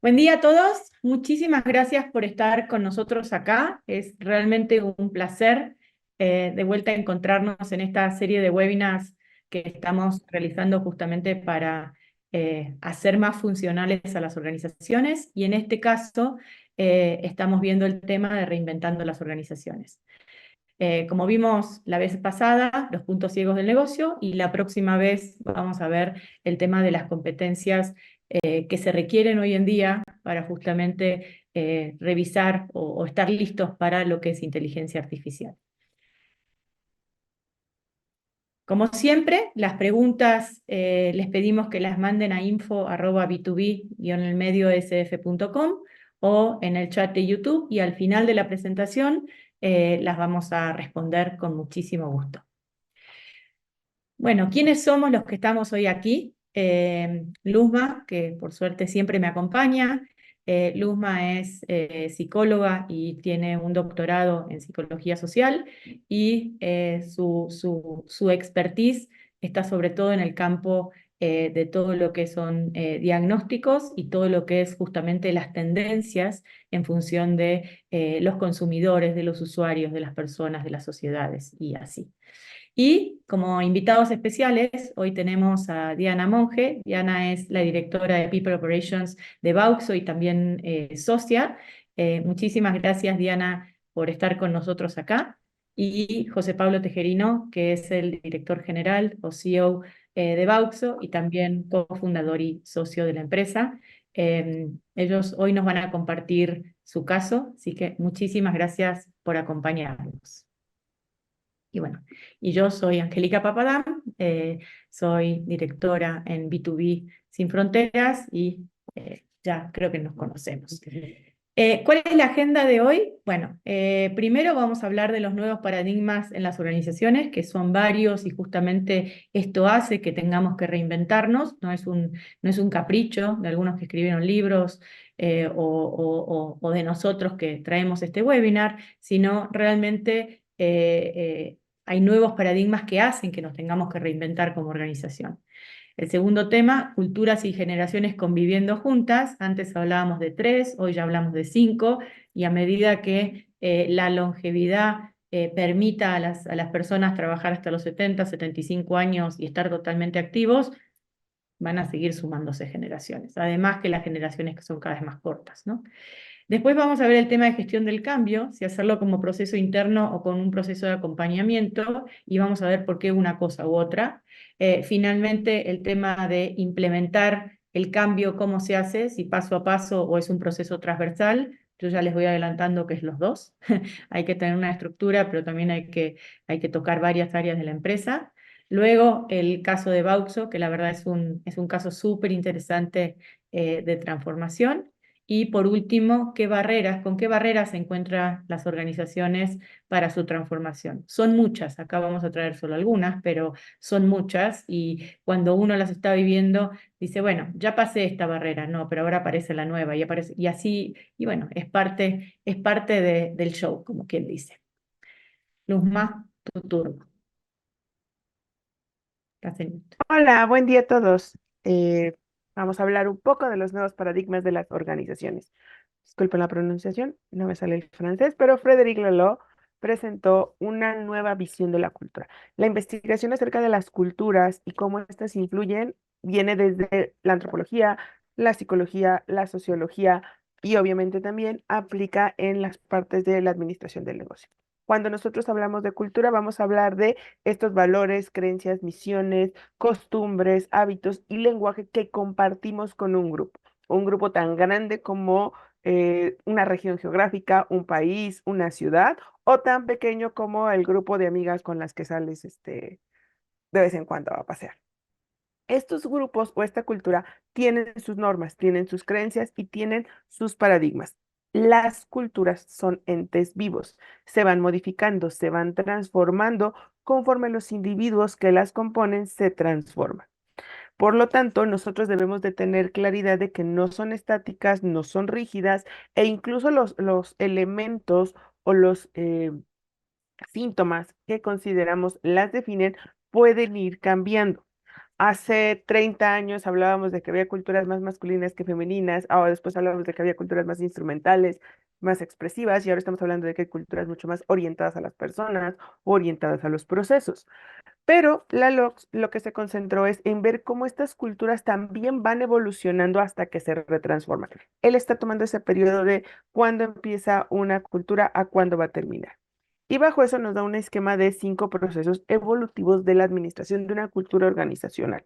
Buen día a todos. Muchísimas gracias por estar con nosotros acá. Es realmente un placer de vuelta a encontrarnos en esta serie de webinars que estamos realizando justamente para hacer más funcionales a las organizaciones y en este caso estamos viendo el tema de reinventando las organizaciones. Como vimos la vez pasada, los puntos ciegos del negocio y la próxima vez vamos a ver el tema de las competencias que se requieren hoy en día para justamente revisar o estar listos para lo que es inteligencia artificial. Como siempre, las preguntas les pedimos que las manden a info@b2b-sf.com o en el chat de YouTube y al final de la presentación las vamos a responder con muchísimo gusto. Bueno, ¿quiénes somos los que estamos hoy aquí? Luzma, que por suerte siempre me acompaña. Luzma es psicóloga y tiene un doctorado en psicología social y su expertise está sobre todo en el campo de todo lo que son diagnósticos y todo lo que es justamente las tendencias en función de los consumidores, de los usuarios, de las personas, de las sociedades y así. Y como invitados especiales, hoy tenemos a Diana Monge. Diana es la directora de People Operations de Bauxo y también socia. Muchísimas gracias, Diana, por estar con nosotros acá. Y José Pablo Tejerino, que es el director general o CEO de Bauxo y también cofundador y socio de la empresa. Ellos hoy nos van a compartir su caso, así que muchísimas gracias por acompañarnos. Y bueno, y yo soy Angélica Papadam, soy directora en B2B Sin Fronteras y ya creo que nos conocemos. ¿Cuál es la agenda de hoy? Bueno, primero vamos a hablar de los nuevos paradigmas en las organizaciones, que son varios y justamente esto hace que tengamos que reinventarnos, no es un capricho de algunos que escribieron libros o de nosotros que traemos este webinar, sino realmente hay nuevos paradigmas que hacen que nos tengamos que reinventar como organización. El segundo tema, culturas y generaciones conviviendo juntas. Antes hablábamos de 3, hoy ya hablamos de 5, y a medida que la longevidad permita a las personas trabajar hasta los 70, 75 años y estar totalmente activos, van a seguir sumándose generaciones. Además que las generaciones que son cada vez más cortas, ¿no? Después vamos a ver el tema de gestión del cambio, si hacerlo como proceso interno o con un proceso de acompañamiento, y vamos a ver por qué una cosa u otra. Finalmente, el tema de implementar el cambio, cómo se hace, si paso a paso o es un proceso transversal. Yo ya les voy adelantando que es los dos. Hay que tener una estructura, pero también hay que tocar varias áreas de la empresa. Luego, el caso de Bauxo, que la verdad es un caso súper interesante de transformación. Y por último, con qué barreras se encuentran las organizaciones para su transformación? Son muchas, acá vamos a traer solo algunas, pero son muchas y cuando uno las está viviendo, dice, bueno, ya pasé esta barrera, no, pero ahora aparece la nueva y aparece, y así, y bueno, es parte del show, como quien dice. Luzma, tu turno. Estás en mute. Hola, buen día a todos. Vamos a hablar un poco de los nuevos paradigmas de las organizaciones. Disculpen la pronunciación, no me sale el francés, pero Frédéric Laloux presentó una nueva visión de la cultura. La investigación acerca de las culturas y cómo éstas influyen viene desde la antropología, la psicología, la sociología y obviamente también aplica en las partes de la administración del negocio. Cuando nosotros hablamos de cultura, vamos a hablar de estos valores, creencias, misiones, costumbres, hábitos y lenguaje que compartimos con un grupo tan grande como una región geográfica, un país, una ciudad, o tan pequeño como el grupo de amigas con las que sales de vez en cuando a pasear. Estos grupos o esta cultura tienen sus normas, tienen sus creencias y tienen sus paradigmas. Las culturas son entes vivos, se van modificando, se van transformando conforme los individuos que las componen se transforman. Por lo tanto, nosotros debemos de tener claridad de que no son estáticas, no son rígidas e incluso los elementos o los síntomas que consideramos las definen pueden ir cambiando. Hace 30 años hablábamos de que había culturas más masculinas que femeninas, ahora después hablábamos de que había culturas más instrumentales, más expresivas, y ahora estamos hablando de que hay culturas mucho más orientadas a las personas, orientadas a los procesos. Pero la LOX lo que se concentró es en ver cómo estas culturas también van evolucionando hasta que se retransforman. Él está tomando ese periodo de cuándo empieza una cultura a cuándo va a terminar. Y bajo eso nos da un esquema de 5 procesos evolutivos de la administración de una cultura organizacional.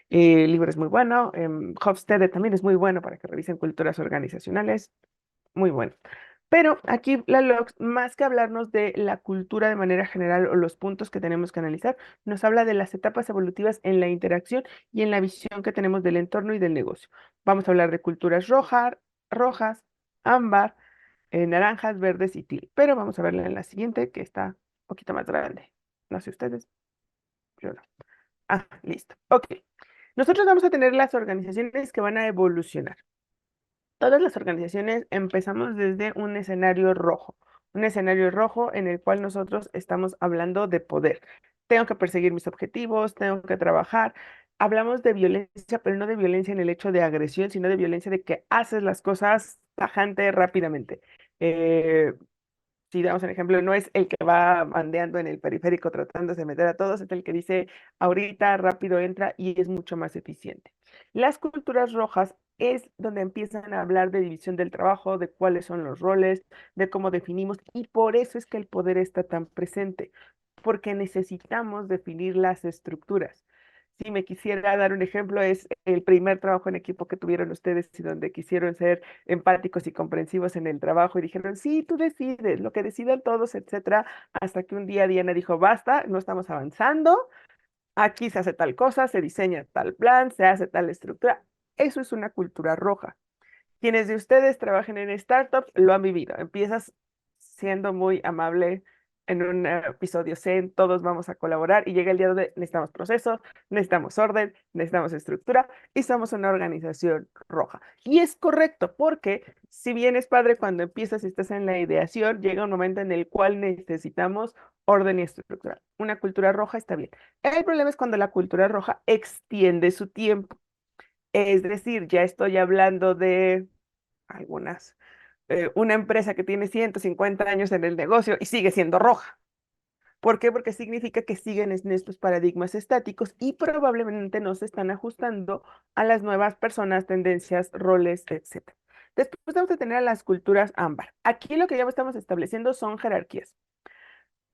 El libro es muy bueno, Hofstede también es muy bueno para que revisen culturas organizacionales, muy bueno. Pero aquí la LOX, más que hablarnos de la cultura de manera general o los puntos que tenemos que analizar, nos habla de las etapas evolutivas en la interacción y en la visión que tenemos del entorno y del negocio. Vamos a hablar de culturas rojas, ámbar, naranjas, verdes y teal. Pero vamos a verla en la siguiente, que está un poquito más grande. No sé ustedes, yo no. Ah, listo. Ok. Nosotros vamos a tener las organizaciones que van a evolucionar. Todas las organizaciones empezamos desde un escenario rojo en el cual nosotros estamos hablando de poder. Tengo que perseguir mis objetivos, tengo que trabajar. Hablamos de violencia, pero no de violencia en el hecho de agresión, sino de violencia de que haces las cosas tajante rápidamente. Eh, si damos un ejemplo, no es el que va bandeando en el periférico tratando de meter a todos, es el que dice ahorita rápido entra y es mucho más eficiente. Las culturas rojas es donde empiezan a hablar de división del trabajo, de cuáles son los roles, de cómo definimos, y por eso es que el poder está tan presente, porque necesitamos definir las estructuras. Si me quisiera dar un ejemplo, es el primer trabajo en equipo que tuvieron ustedes y donde quisieron ser empáticos y comprensivos en el trabajo y dijeron, sí, tú decides, lo que decidan todos, etcétera, hasta que un día Diana dijo, basta, no estamos avanzando, aquí se hace tal cosa, se diseña tal plan, se hace tal estructura. Eso es una cultura roja. Quienes de ustedes trabajen en startups lo han vivido. Empiezas siendo muy amable en un episodio Zen, todos vamos a colaborar y llega el día donde necesitamos procesos, necesitamos orden, necesitamos estructura y somos una organización roja. Y es correcto porque si bien es padre cuando empiezas y estás en la ideación, llega un momento en el cual necesitamos orden y estructura. Una cultura roja está bien. El problema es cuando la cultura roja extiende su tiempo. Es decir, ya estoy hablando de algunas, una empresa que tiene 150 años en el negocio y sigue siendo roja. ¿Por qué? Porque significa que siguen en estos paradigmas estáticos y probablemente no se están ajustando a las nuevas personas, tendencias, roles, etcétera. Después vamos a tener a las culturas ámbar. Aquí lo que ya estamos estableciendo son jerarquías,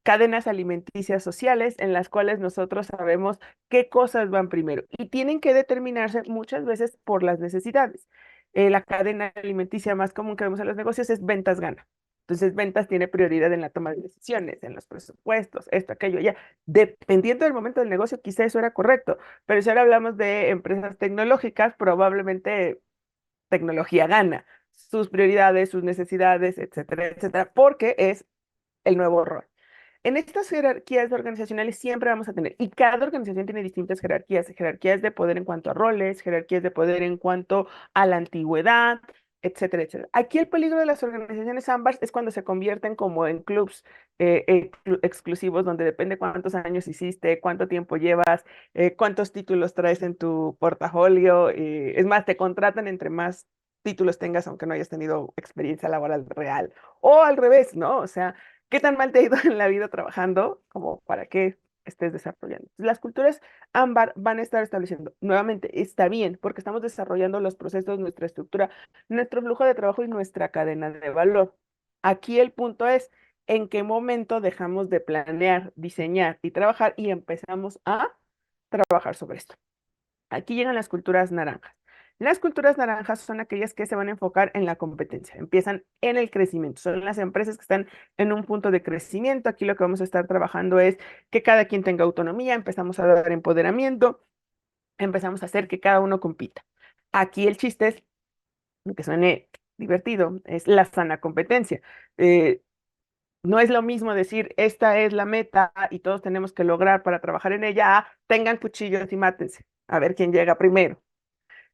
cadenas alimenticias sociales en las cuales nosotros sabemos qué cosas van primero y tienen que determinarse muchas veces por las necesidades. La cadena alimenticia más común que vemos en los negocios es ventas gana. Entonces, ventas tiene prioridad en la toma de decisiones, en los presupuestos, esto, aquello, ya. Dependiendo del momento del negocio, quizá eso era correcto, pero si ahora hablamos de empresas tecnológicas, probablemente tecnología gana sus prioridades, sus necesidades, etcétera, etcétera, porque es el nuevo rol. En estas jerarquías organizacionales siempre vamos a tener, y cada organización tiene distintas jerarquías, jerarquías de poder en cuanto a roles, jerarquías de poder en cuanto a la antigüedad, etcétera, etcétera. Aquí el peligro de las organizaciones ámbar es cuando se convierten como en clubs exclusivos, donde depende cuántos años hiciste, cuánto tiempo llevas, cuántos títulos traes en tu portafolio. Es más, te contratan entre más títulos tengas, aunque no hayas tenido experiencia laboral real. O al revés, ¿no? O sea, ¿qué tan mal te ha ido en la vida trabajando como para que estés desarrollando? Las culturas ámbar van a estar estableciendo, nuevamente, está bien, porque estamos desarrollando los procesos, nuestra estructura, nuestro flujo de trabajo y nuestra cadena de valor. Aquí el punto es, ¿en qué momento dejamos de planear, diseñar y trabajar y empezamos a trabajar sobre esto? Aquí llegan las culturas naranjas. Las culturas naranjas son aquellas que se van a enfocar en la competencia, empiezan en el crecimiento, son las empresas que están en un punto de crecimiento. Aquí lo que vamos a estar trabajando es que cada quien tenga autonomía, empezamos a dar empoderamiento, empezamos a hacer que cada uno compita. Aquí el chiste es, que suene divertido, es la sana competencia. Eh, no es lo mismo decir, esta es la meta y todos tenemos que lograr para trabajar en ella, tengan cuchillos y mátense, a ver quién llega primero.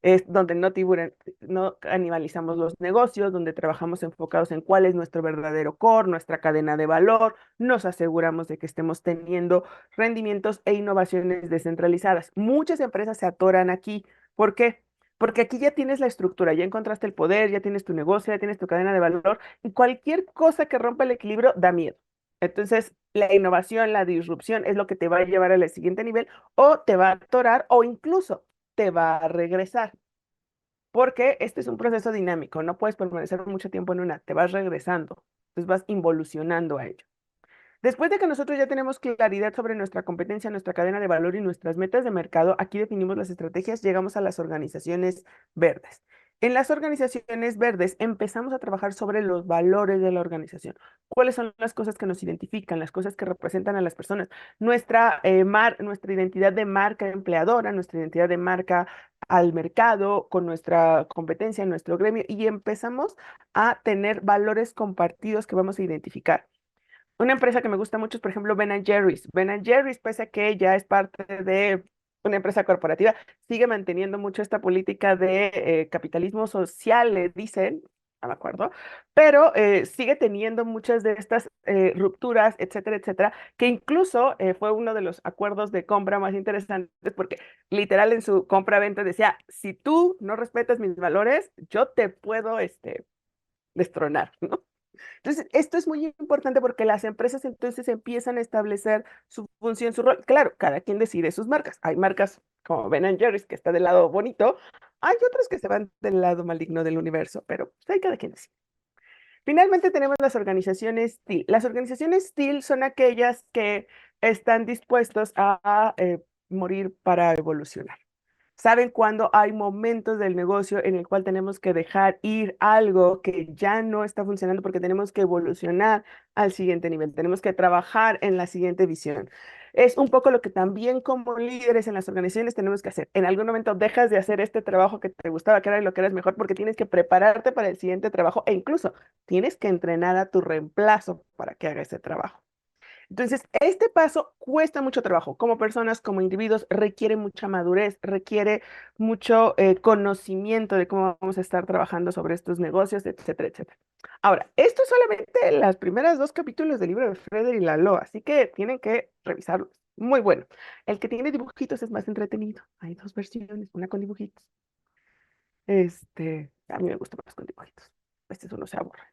es donde no animalizamos los negocios, donde trabajamos enfocados en cuál es nuestro verdadero core, nuestra cadena de valor, nos aseguramos de que estemos teniendo rendimientos e innovaciones descentralizadas. Muchas empresas se atoran aquí. ¿Por qué? Porque aquí ya tienes la estructura, ya encontraste el poder, ya tienes tu negocio, ya tienes tu cadena de valor y cualquier cosa que rompa el equilibrio da miedo. Entonces, la innovación, la disrupción es lo que te va a llevar al siguiente nivel o te va a atorar o incluso te va a regresar. Porque este es un proceso dinámico, no puedes permanecer mucho tiempo en una, te vas regresando, entonces vas involucionando a ello. Después de que nosotros ya tenemos claridad sobre nuestra competencia, nuestra cadena de valor y nuestras metas de mercado, aquí definimos las estrategias, llegamos a las organizaciones verdes. En las organizaciones verdes empezamos a trabajar sobre los valores de la organización. ¿Cuáles son las cosas que nos identifican, las cosas que representan a las personas? Nuestra identidad de marca empleadora, nuestra identidad de marca al mercado, con nuestra competencia, nuestro gremio, y empezamos a tener valores compartidos que vamos a identificar. Una empresa que me gusta mucho es, por ejemplo, Ben Jerry's. Ben Jerry's, pese a que ya es parte de una empresa corporativa, sigue manteniendo mucho esta política de capitalismo social, le dicen, no me acuerdo, pero sigue teniendo muchas de estas rupturas, etcétera, etcétera, que incluso fue uno de los acuerdos de compra más interesantes porque literal en su compra-venta decía, si tú no respetas mis valores, yo te puedo destronar, ¿no? Entonces, esto es muy importante porque las empresas entonces empiezan a establecer su función, su rol. Claro, cada quien decide sus marcas. Hay marcas como Ben Jerry's, que está del lado bonito. Hay otras que se van del lado maligno del universo, pero pues, ahí cada quien decide. Finalmente tenemos las organizaciones TIL. Las organizaciones TIL son aquellas que están dispuestos a morir para evolucionar. Saben cuándo hay momentos del negocio en el cual tenemos que dejar ir algo que ya no está funcionando porque tenemos que evolucionar al siguiente nivel, tenemos que trabajar en la siguiente visión. Es un poco lo que también como líderes en las organizaciones tenemos que hacer. En algún momento dejas de hacer este trabajo que te gustaba, que era lo que eras mejor, porque tienes que prepararte para el siguiente trabajo e incluso tienes que entrenar a tu reemplazo para que haga ese trabajo. Entonces, este paso cuesta mucho trabajo. Como personas, como individuos, requiere mucha madurez, requiere mucho conocimiento de cómo vamos a estar trabajando sobre estos negocios, etcétera, etcétera. Ahora, esto es solamente las primeras dos capítulos del libro de Frederick Laloux, así que tienen que revisarlo. Muy bueno. El que tiene dibujitos es más entretenido. Hay dos versiones, una con dibujitos. A mí me gusta más con dibujitos. Este es uno se aburre.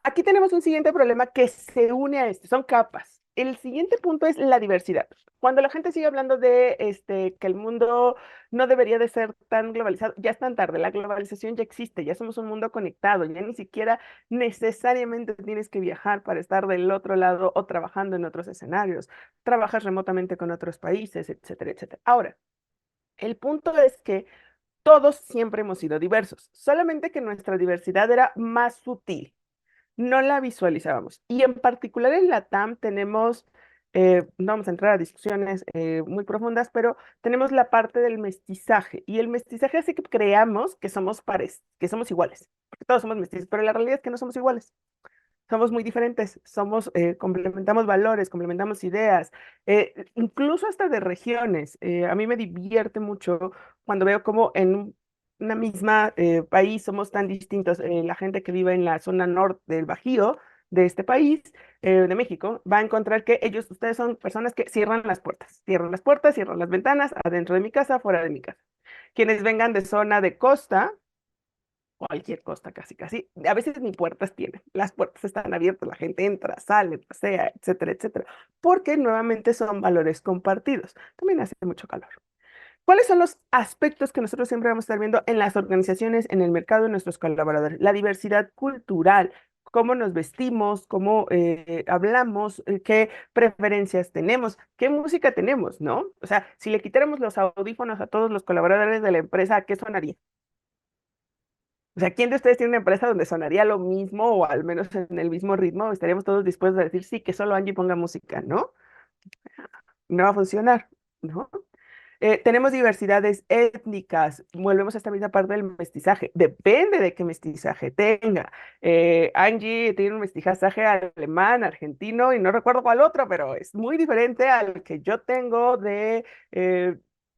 Aquí tenemos un siguiente problema que se une a este, son capas. El siguiente punto es la diversidad. Cuando la gente sigue hablando de que el mundo no debería de ser tan globalizado, ya es tan tarde, la globalización ya existe, ya somos un mundo conectado, ya ni siquiera necesariamente tienes que viajar para estar del otro lado o trabajando en otros escenarios, trabajas remotamente con otros países, etcétera, etcétera. Ahora, el punto es que todos siempre hemos sido diversos, solamente que nuestra diversidad era más sutil, no la visualizábamos. Y en particular en la TAM tenemos, no vamos a entrar a discusiones muy profundas, pero tenemos la parte del mestizaje. Y el mestizaje hace que creamos que somos pares, que somos iguales, porque todos somos mestizos, pero la realidad es que no somos iguales. Somos muy diferentes, complementamos valores, complementamos ideas, incluso hasta de regiones. A mí me divierte mucho cuando veo cómo una misma país somos tan distintos. La gente que vive en la zona norte del Bajío de este país, de México, va a encontrar que ustedes son personas que cierran las puertas, cierran las ventanas, adentro de mi casa, fuera de mi casa. Quienes vengan de zona de costa, cualquier costa casi, casi. A veces ni puertas tienen. Las puertas están abiertas, la gente entra, sale, pasea, etcétera, etcétera. Porque nuevamente son valores compartidos. También hace mucho calor. ¿Cuáles son los aspectos que nosotros siempre vamos a estar viendo en las organizaciones, en el mercado, en nuestros colaboradores? La diversidad cultural, cómo nos vestimos, cómo hablamos, qué preferencias tenemos, qué música tenemos, ¿no? O sea, si le quitáramos los audífonos a todos los colaboradores de la empresa, ¿qué sonaría? O sea, ¿quién de ustedes tiene una empresa donde sonaría lo mismo o al menos en el mismo ritmo? Estaríamos todos dispuestos a decir, sí, que solo Angie ponga música, ¿no? No va a funcionar, ¿no? Tenemos diversidades étnicas, volvemos a esta misma parte del mestizaje, depende de qué mestizaje tenga. Angie tiene un mestizaje alemán, argentino y no recuerdo cuál otro, pero es muy diferente al que yo tengo de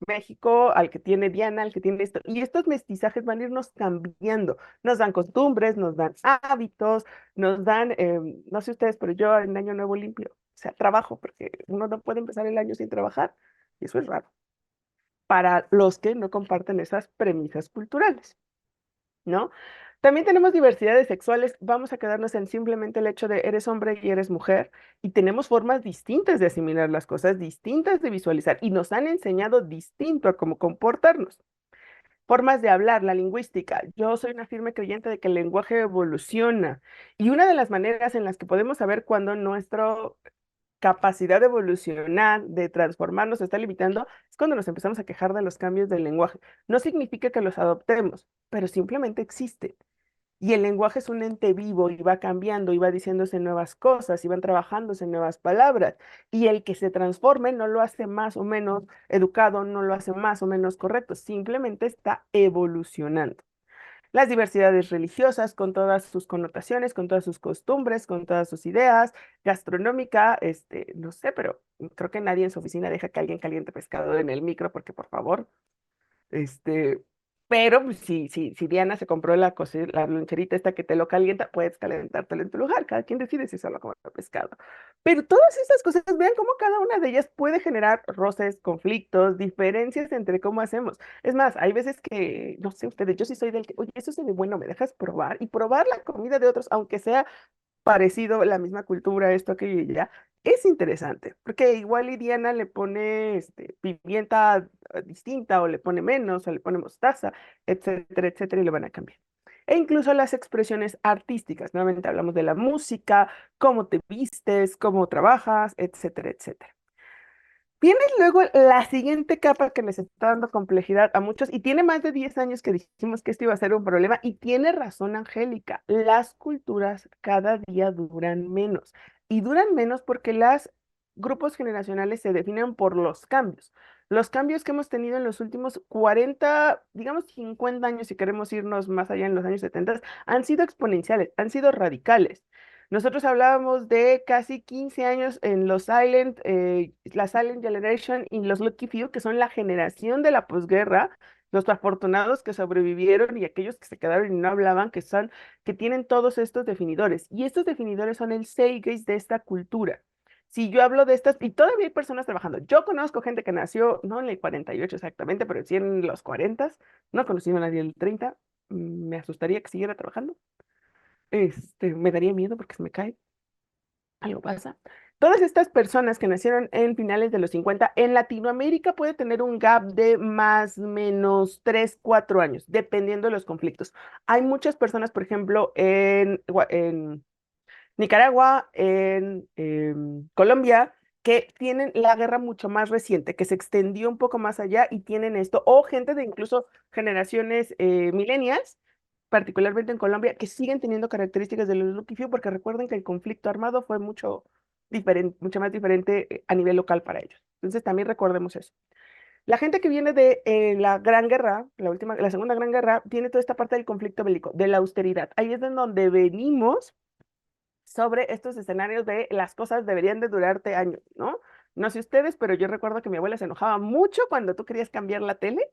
México, al que tiene Diana, al que tiene esto. Y estos mestizajes van a irnos cambiando. Nos dan costumbres, nos dan hábitos, nos dan, no sé ustedes, pero yo en Año Nuevo limpio, o sea, trabajo, porque uno no puede empezar el año sin trabajar. Y eso es raro para los que no comparten esas premisas culturales, ¿no? También tenemos diversidades sexuales, vamos a quedarnos en simplemente el hecho de eres hombre y eres mujer, y tenemos formas distintas de asimilar las cosas, distintas de visualizar, y nos han enseñado distinto a cómo comportarnos. Formas de hablar, la lingüística. Yo soy una firme creyente de que el lenguaje evoluciona, y una de las maneras en las que podemos saber cuando nuestro capacidad de evolucionar, de transformarnos, se está limitando, es cuando nos empezamos a quejar de los cambios del lenguaje. No significa que los adoptemos, pero simplemente existen. Y el lenguaje es un ente vivo y va cambiando y va diciéndose nuevas cosas y van trabajándose nuevas palabras. Y el que se transforme no lo hace más o menos educado, no lo hace más o menos correcto, simplemente está evolucionando. Las diversidades religiosas con todas sus connotaciones, con todas sus costumbres, con todas sus ideas, gastronómica, no sé, pero creo que nadie en su oficina deja que alguien caliente pescado en el micro porque por favor, este, pero pues, si Diana se compró la loncherita esta que te lo calienta, puedes calentártelo en tu lugar. Cada quien decide si solo comer pescado. Pero todas estas cosas, vean cómo cada una de ellas puede generar roces, conflictos, diferencias entre cómo hacemos. Es más, hay veces que, no sé ustedes, yo sí soy del que, oye, eso se ve bueno, ¿me dejas probar? Y probar la comida de otros, aunque sea parecido, la misma cultura, esto, aquello y ya, es interesante, porque igual y Diana le pone pimienta distinta, o le pone menos, o le pone mostaza, etcétera, etcétera, y lo van a cambiar. E incluso las expresiones artísticas, nuevamente hablamos de la música, cómo te vistes, cómo trabajas, etcétera, etcétera. Viene luego la siguiente capa que les está dando complejidad a muchos y tiene más de 10 años que dijimos que esto iba a ser un problema y tiene razón Angélica. Las culturas cada día duran menos y duran menos porque los grupos generacionales se definen por los cambios. Los cambios que hemos tenido en los últimos 40, digamos 50 años, si queremos irnos más allá en los años 70, han sido exponenciales, han sido radicales. Nosotros hablábamos de casi 15 años en la Silent Generation y los Lucky Few, que son la generación de la posguerra, los afortunados que sobrevivieron y aquellos que se quedaron y no hablaban, que tienen todos estos definidores. Y estos definidores son el zeitgeist de esta cultura. Si yo hablo de estas, y todavía hay personas trabajando, yo conozco gente que nació, no en el 48 exactamente, pero sí en los 40, no he conocido a nadie del 30, me asustaría que siguiera trabajando. Me daría miedo porque se me cae, algo pasa. Todas estas personas que nacieron en finales de los 50 en Latinoamérica puede tener un gap de más o menos 3 4 años, dependiendo de los conflictos. Hay muchas personas, por ejemplo, en Nicaragua, en Colombia, que tienen la guerra mucho más reciente, que se extendió un poco más allá y tienen esto, o gente de incluso generaciones millennials, particularmente en Colombia, que siguen teniendo características de los Lucky Few, porque recuerden que el conflicto armado fue mucho más diferente a nivel local para ellos. Entonces también recordemos eso. La gente que viene de la Gran Guerra, la Segunda Gran Guerra, tiene toda esta parte del conflicto bélico, de la austeridad. Ahí es de donde venimos sobre estos escenarios de las cosas deberían de durarte años, ¿no? No sé ustedes, pero yo recuerdo que mi abuela se enojaba mucho cuando tú querías cambiar la tele,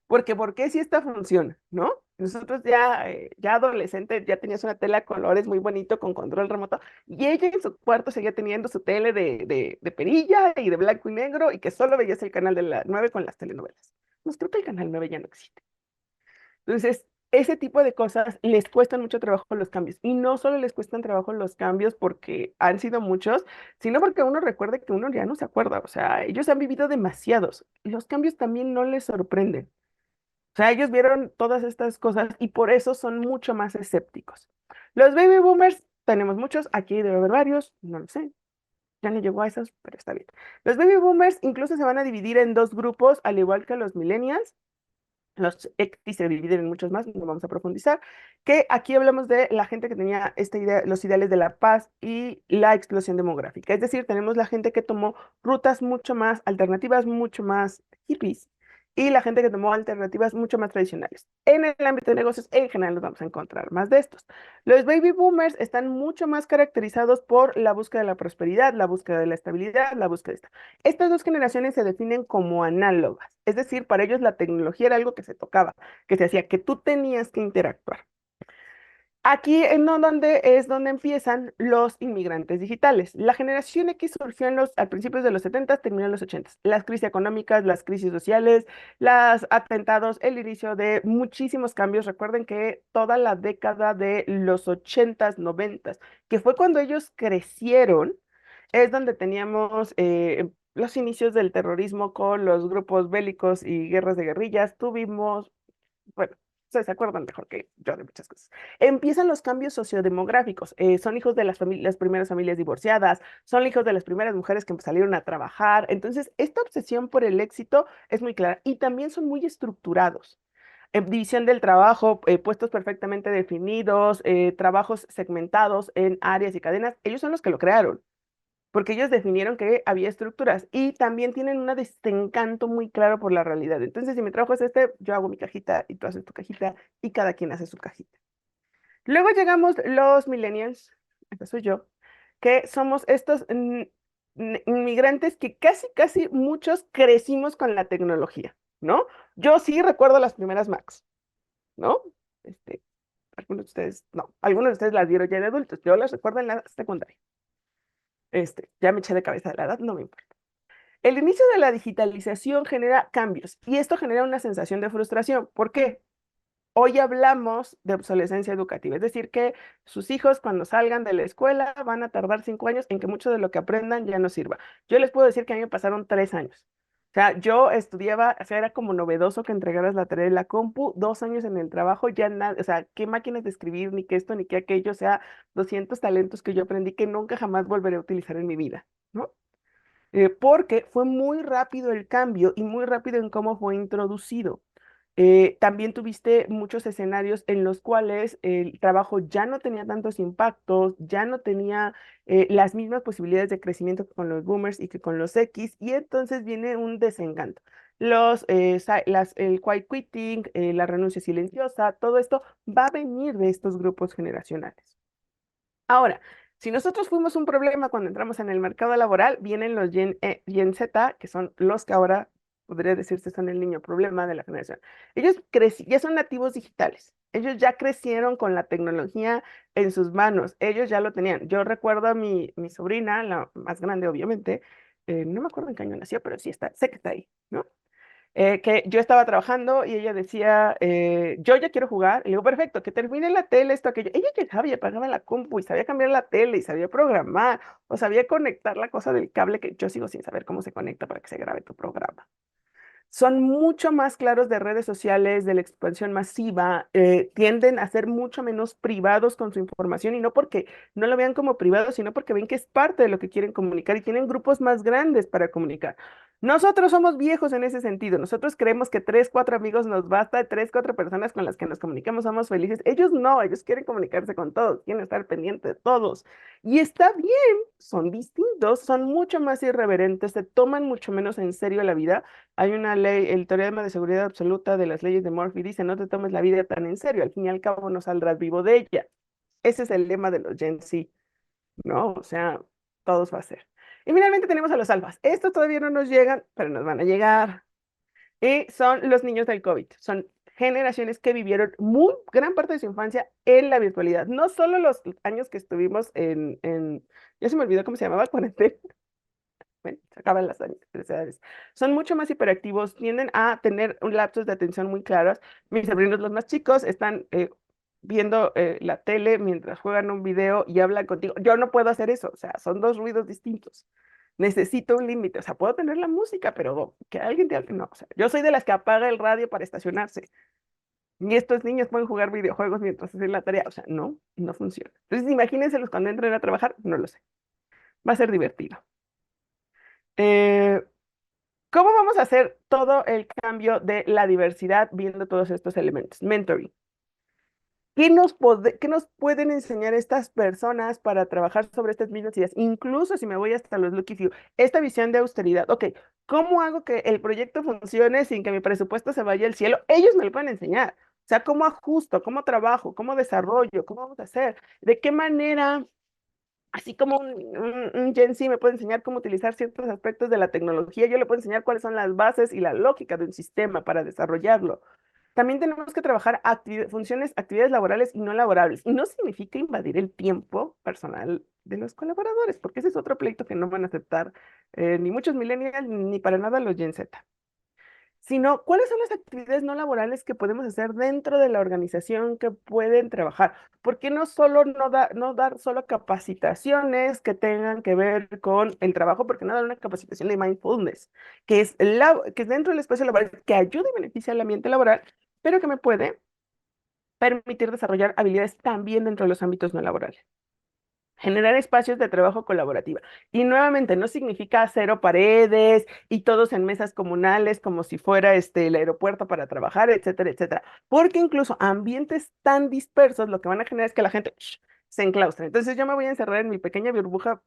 porque ¿por qué si esta funciona, ¿no? Nosotros ya adolescentes ya tenías una tele a colores muy bonito con control remoto y ella en su cuarto seguía teniendo su tele de perilla y de blanco y negro y que solo veías el canal de la 9 con las telenovelas. Pues creo que el canal 9 ya no existe. Entonces, ese tipo de cosas les cuestan mucho trabajo los cambios. Y no solo les cuestan trabajo los cambios porque han sido muchos, sino porque uno recuerda que uno ya no se acuerda. O sea, ellos han vivido demasiados. Los cambios también no les sorprenden. O sea, ellos vieron todas estas cosas y por eso son mucho más escépticos. Los baby boomers, tenemos muchos, aquí debe haber varios, no lo sé, ya no llegó a esos, pero está bien. Los baby boomers incluso se van a dividir en dos grupos, al igual que los millennials. Los X se dividen en muchos más, no vamos a profundizar, que aquí hablamos de la gente que tenía esta idea, los ideales de la paz y la explosión demográfica. Es decir, tenemos la gente que tomó rutas mucho más alternativas, mucho más hippies, y la gente que tomó alternativas mucho más tradicionales. En el ámbito de negocios, en general, nos vamos a encontrar más de estos. Los baby boomers están mucho más caracterizados por la búsqueda de la prosperidad, la búsqueda de la estabilidad, la búsqueda de esta. Estas dos generaciones se definen como análogas, es decir, para ellos la tecnología era algo que se tocaba, que se hacía, que tú tenías que interactuar. Aquí donde es donde empiezan los inmigrantes digitales. La generación X surgió a principios de los 70, terminó en los 80. Las crisis económicas, las crisis sociales, los atentados, el inicio de muchísimos cambios. Recuerden que toda la década de los 80, 90, que fue cuando ellos crecieron, es donde teníamos los inicios del terrorismo con los grupos bélicos y guerras de guerrillas. Tuvimos, bueno, ustedes se acuerdan mejor que yo de muchas cosas. Empiezan los cambios sociodemográficos. Son hijos de las primeras familias divorciadas, son hijos de las primeras mujeres que salieron a trabajar. Entonces, esta obsesión por el éxito es muy clara y también son muy estructurados. División del trabajo, puestos perfectamente definidos, trabajos segmentados en áreas y cadenas. Ellos son los que lo crearon porque ellos definieron que había estructuras y también tienen un desencanto muy claro por la realidad. Entonces, si mi trabajo es este, yo hago mi cajita y tú haces tu cajita y cada quien hace su cajita. Luego llegamos los millennials, esa soy yo, que somos estos inmigrantes que casi muchos crecimos con la tecnología, ¿no? Yo sí recuerdo las primeras Macs, ¿no? Este, algunos de ustedes, no, algunos de ustedes las vieron ya de adultos, yo las recuerdo en la secundaria. Ya me eché de cabeza de la edad, no me importa. El inicio de la digitalización genera cambios y esto genera una sensación de frustración. ¿Por qué? Hoy hablamos de obsolescencia educativa, es decir, que sus hijos cuando salgan de la escuela van a tardar 5 años en que mucho de lo que aprendan ya no sirva. Yo les puedo decir que a mí me pasaron 3 años. O sea, yo estudiaba, o sea, era como novedoso que entregaras la tarea de la compu, 2 años en el trabajo, ya nada, o sea, qué máquinas de escribir, ni qué esto, ni qué aquello, o sea, 200 talentos que yo aprendí que nunca jamás volveré a utilizar en mi vida, ¿no? Porque fue muy rápido el cambio y muy rápido en cómo fue introducido. También tuviste muchos escenarios en los cuales el trabajo ya no tenía tantos impactos, ya no tenía las mismas posibilidades de crecimiento que con los boomers y que con los X, y entonces viene un desencanto. El quiet quitting, la renuncia silenciosa, todo esto va a venir de estos grupos generacionales. Ahora, si nosotros fuimos un problema cuando entramos en el mercado laboral, vienen los Gen Z, que son los que ahora podría decirse son el niño problema de la generación. Ellos ya son nativos digitales. Ellos ya crecieron con la tecnología en sus manos. Ellos ya lo tenían. Yo recuerdo a mi sobrina, la más grande, obviamente. No me acuerdo en qué año nació, pero sí está, sé que está ahí, ¿no? Que yo estaba trabajando y ella decía, yo ya quiero jugar. Y le digo, perfecto, que termine la tele, esto, aquello. Ella ya sabía, apagaba la compu y sabía cambiar la tele y sabía programar o sabía conectar la cosa del cable que yo sigo sin saber cómo se conecta para que se grabe tu programa. Son mucho más claros de redes sociales, de la expansión masiva, tienden a ser mucho menos privados con su información y no porque no lo vean como privado, sino porque ven que es parte de lo que quieren comunicar y tienen grupos más grandes para comunicar. Nosotros somos viejos en ese sentido. Nosotros creemos que tres, cuatro amigos nos basta, tres, cuatro personas con las que nos comunicamos somos felices. Ellos no, ellos quieren comunicarse con todos, quieren estar pendientes de todos. Y está bien, son distintos, son mucho más irreverentes, se toman mucho menos en serio la vida. Hay una ley, el teorema de seguridad absoluta de las leyes de Murphy dice, no te tomes la vida tan en serio, al fin y al cabo no saldrás vivo de ella. Ese es el lema de los Gen Z, ¿no? O sea, todos va a ser. Y finalmente tenemos a los alfas. Estos todavía no nos llegan, pero nos van a llegar. Y son los niños del COVID. Son generaciones que vivieron muy gran parte de su infancia en la virtualidad. No solo los años que estuvimos ya se me olvidó cómo se llamaba, cuarentena. Bueno, se acaban las edades. Son mucho más hiperactivos, tienden a tener un lapsos de atención muy claros. Mis sobrinos, los más chicos, están viendo la tele mientras juegan un video y hablan contigo. Yo no puedo hacer eso, o sea, son dos ruidos distintos. Necesito un límite, o sea, puedo tener la música, pero que alguien te hable, no, o sea, yo soy de las que apaga el radio para estacionarse. Y estos niños pueden jugar videojuegos mientras hacen la tarea, o sea, no funciona. Entonces, imagínenselos cuando entren a trabajar, no lo sé. Va a ser divertido. Eh, ¿Cómo vamos a hacer todo el cambio de la diversidad viendo todos estos elementos? Mentoring. qué nos pueden enseñar estas personas para trabajar sobre estas mismas ideas? Incluso si me voy hasta los Lucky Few, esta visión de austeridad. Ok, ¿cómo hago que el proyecto funcione sin que mi presupuesto se vaya al cielo? Ellos me lo pueden enseñar. O sea, ¿cómo ajusto? ¿Cómo trabajo? ¿Cómo desarrollo? ¿Cómo vamos a hacer? ¿De qué manera? Así como un Gen Z me puede enseñar cómo utilizar ciertos aspectos de la tecnología, yo le puedo enseñar cuáles son las bases y la lógica de un sistema para desarrollarlo. También tenemos que trabajar funciones, actividades laborales y no laborables. Y no significa invadir el tiempo personal de los colaboradores, porque ese es otro pleito que no van a aceptar ni muchos millennials ni para nada los Gen Z, sino cuáles son las actividades no laborales que podemos hacer dentro de la organización que pueden trabajar. ¿Por qué no solo no dar solo capacitaciones que tengan que ver con el trabajo? Porque no dar una capacitación de mindfulness, que es dentro del espacio laboral, que ayuda y beneficia al ambiente laboral, pero que me puede permitir desarrollar habilidades también dentro de los ámbitos no laborales. Generar espacios de trabajo colaborativa. Y nuevamente, no significa cero paredes y todos en mesas comunales como si fuera el aeropuerto para trabajar, etcétera, etcétera. Porque incluso ambientes tan dispersos lo que van a generar es que la gente se enclaustre. Entonces yo me voy a encerrar en mi pequeña burbuja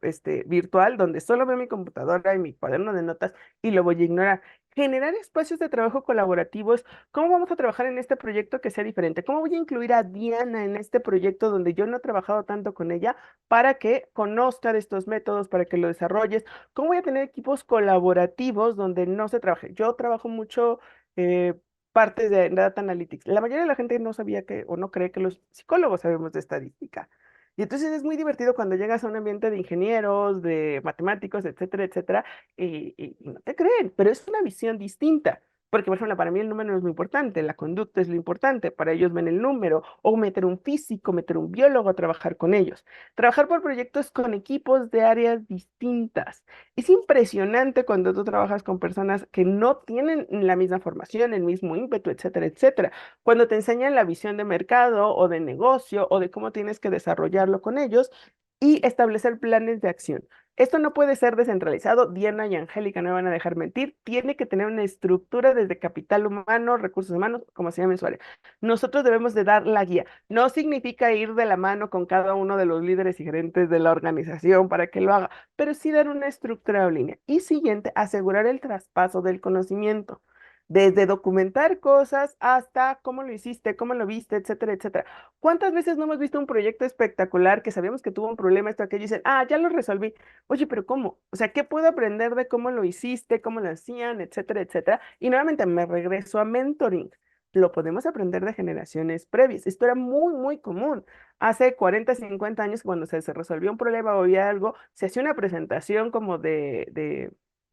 virtual donde solo veo mi computadora y mi cuaderno de notas y lo voy a ignorar. Generar espacios de trabajo colaborativos. ¿Cómo vamos a trabajar en este proyecto que sea diferente? ¿Cómo voy a incluir a Diana en este proyecto donde yo no he trabajado tanto con ella, para que conozca de estos métodos, para que lo desarrolles? ¿Cómo voy a tener equipos colaborativos donde no se trabaje? Yo trabajo mucho eh, partes de Data Analytics. La mayoría de la gente no sabía que o no cree que los psicólogos sabemos de estadística. Y entonces es muy divertido cuando llegas a un ambiente de ingenieros, de matemáticos, etcétera, etcétera, y no te creen, pero es una visión distinta. Porque, por ejemplo, para mí el número no es lo importante, la conducta es lo importante. Para ellos ven el número, o meter un físico, meter un biólogo a trabajar con ellos. Trabajar por proyectos con equipos de áreas distintas. Es impresionante cuando tú trabajas con personas que no tienen la misma formación, el mismo ímpetu, etcétera, etcétera. Cuando te enseñan la visión de mercado o de negocio o de cómo tienes que desarrollarlo con ellos y establecer planes de acción. Esto no puede ser descentralizado. Diana y Angélica no me van a dejar mentir. Tiene que tener una estructura desde capital humano, recursos humanos, como se llama en su área. Nosotros debemos de dar la guía. No significa ir de la mano con cada uno de los líderes y gerentes de la organización para que lo haga, pero sí dar una estructura o línea. Y siguiente, asegurar el traspaso del conocimiento. Desde documentar cosas hasta cómo lo hiciste, cómo lo viste, etcétera, etcétera. ¿Cuántas veces no hemos visto un proyecto espectacular que sabíamos que tuvo un problema, esto, aquello, y dicen, ah, ya lo resolví? Oye, pero ¿cómo? O sea, ¿qué puedo aprender de cómo lo hiciste, cómo lo hacían, etcétera, etcétera? Y nuevamente me regreso a mentoring. Lo podemos aprender de generaciones previas. Esto era muy, muy común. Hace 40, 50 años, cuando se resolvió un problema o había algo, se hacía una presentación como de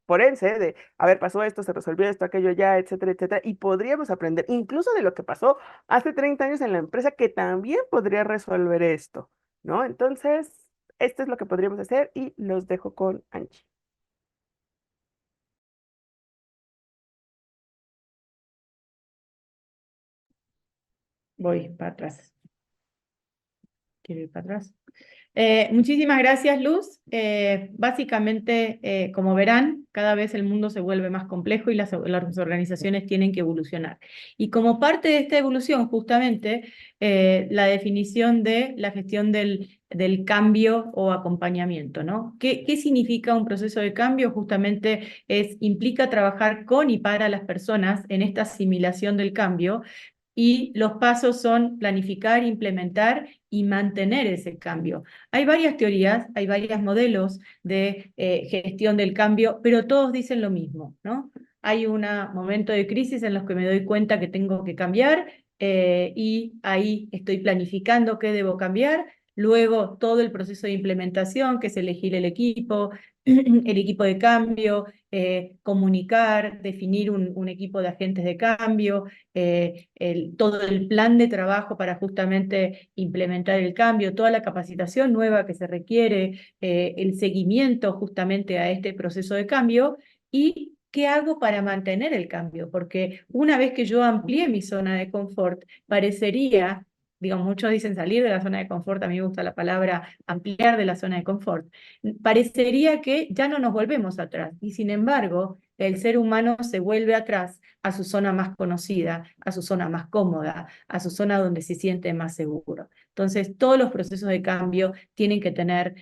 forense, de, a ver, pasó esto, se resolvió esto, aquello ya, etcétera, etcétera. Y podríamos aprender incluso de lo que pasó hace 30 años en la empresa que también podría resolver esto, ¿no? Entonces, esto es lo que podríamos hacer y los dejo con Angie. Voy para atrás. Quiero ir para atrás. Muchísimas gracias, Luz. Básicamente, como verán, cada vez el mundo se vuelve más complejo y las organizaciones tienen que evolucionar. Y como parte de esta evolución, justamente, la definición de la gestión del cambio o acompañamiento, ¿no? ¿Qué significa un proceso de cambio? Justamente implica trabajar con y para las personas en esta asimilación del cambio, y los pasos son planificar, implementar y mantener ese cambio. Hay varias teorías, hay varios modelos de gestión del cambio, pero todos dicen lo mismo, ¿no? Hay un momento de crisis en los que me doy cuenta que tengo que cambiar, y ahí estoy planificando qué debo cambiar. Luego todo el proceso de implementación, que es elegir el equipo, el equipo de cambio, comunicar, definir un equipo de agentes de cambio, todo el plan de trabajo para justamente implementar el cambio, toda la capacitación nueva que se requiere, el seguimiento justamente a este proceso de cambio. ¿Y qué hago para mantener el cambio? Porque una vez que yo amplié mi zona de confort, parecería, digamos, muchos dicen salir de la zona de confort, a mí me gusta la palabra ampliar de la zona de confort, parecería que ya no nos volvemos atrás. Y sin embargo, el ser humano se vuelve atrás a su zona más conocida, a su zona más cómoda, a su zona donde se siente más seguro. Entonces, todos los procesos de cambio tienen que tener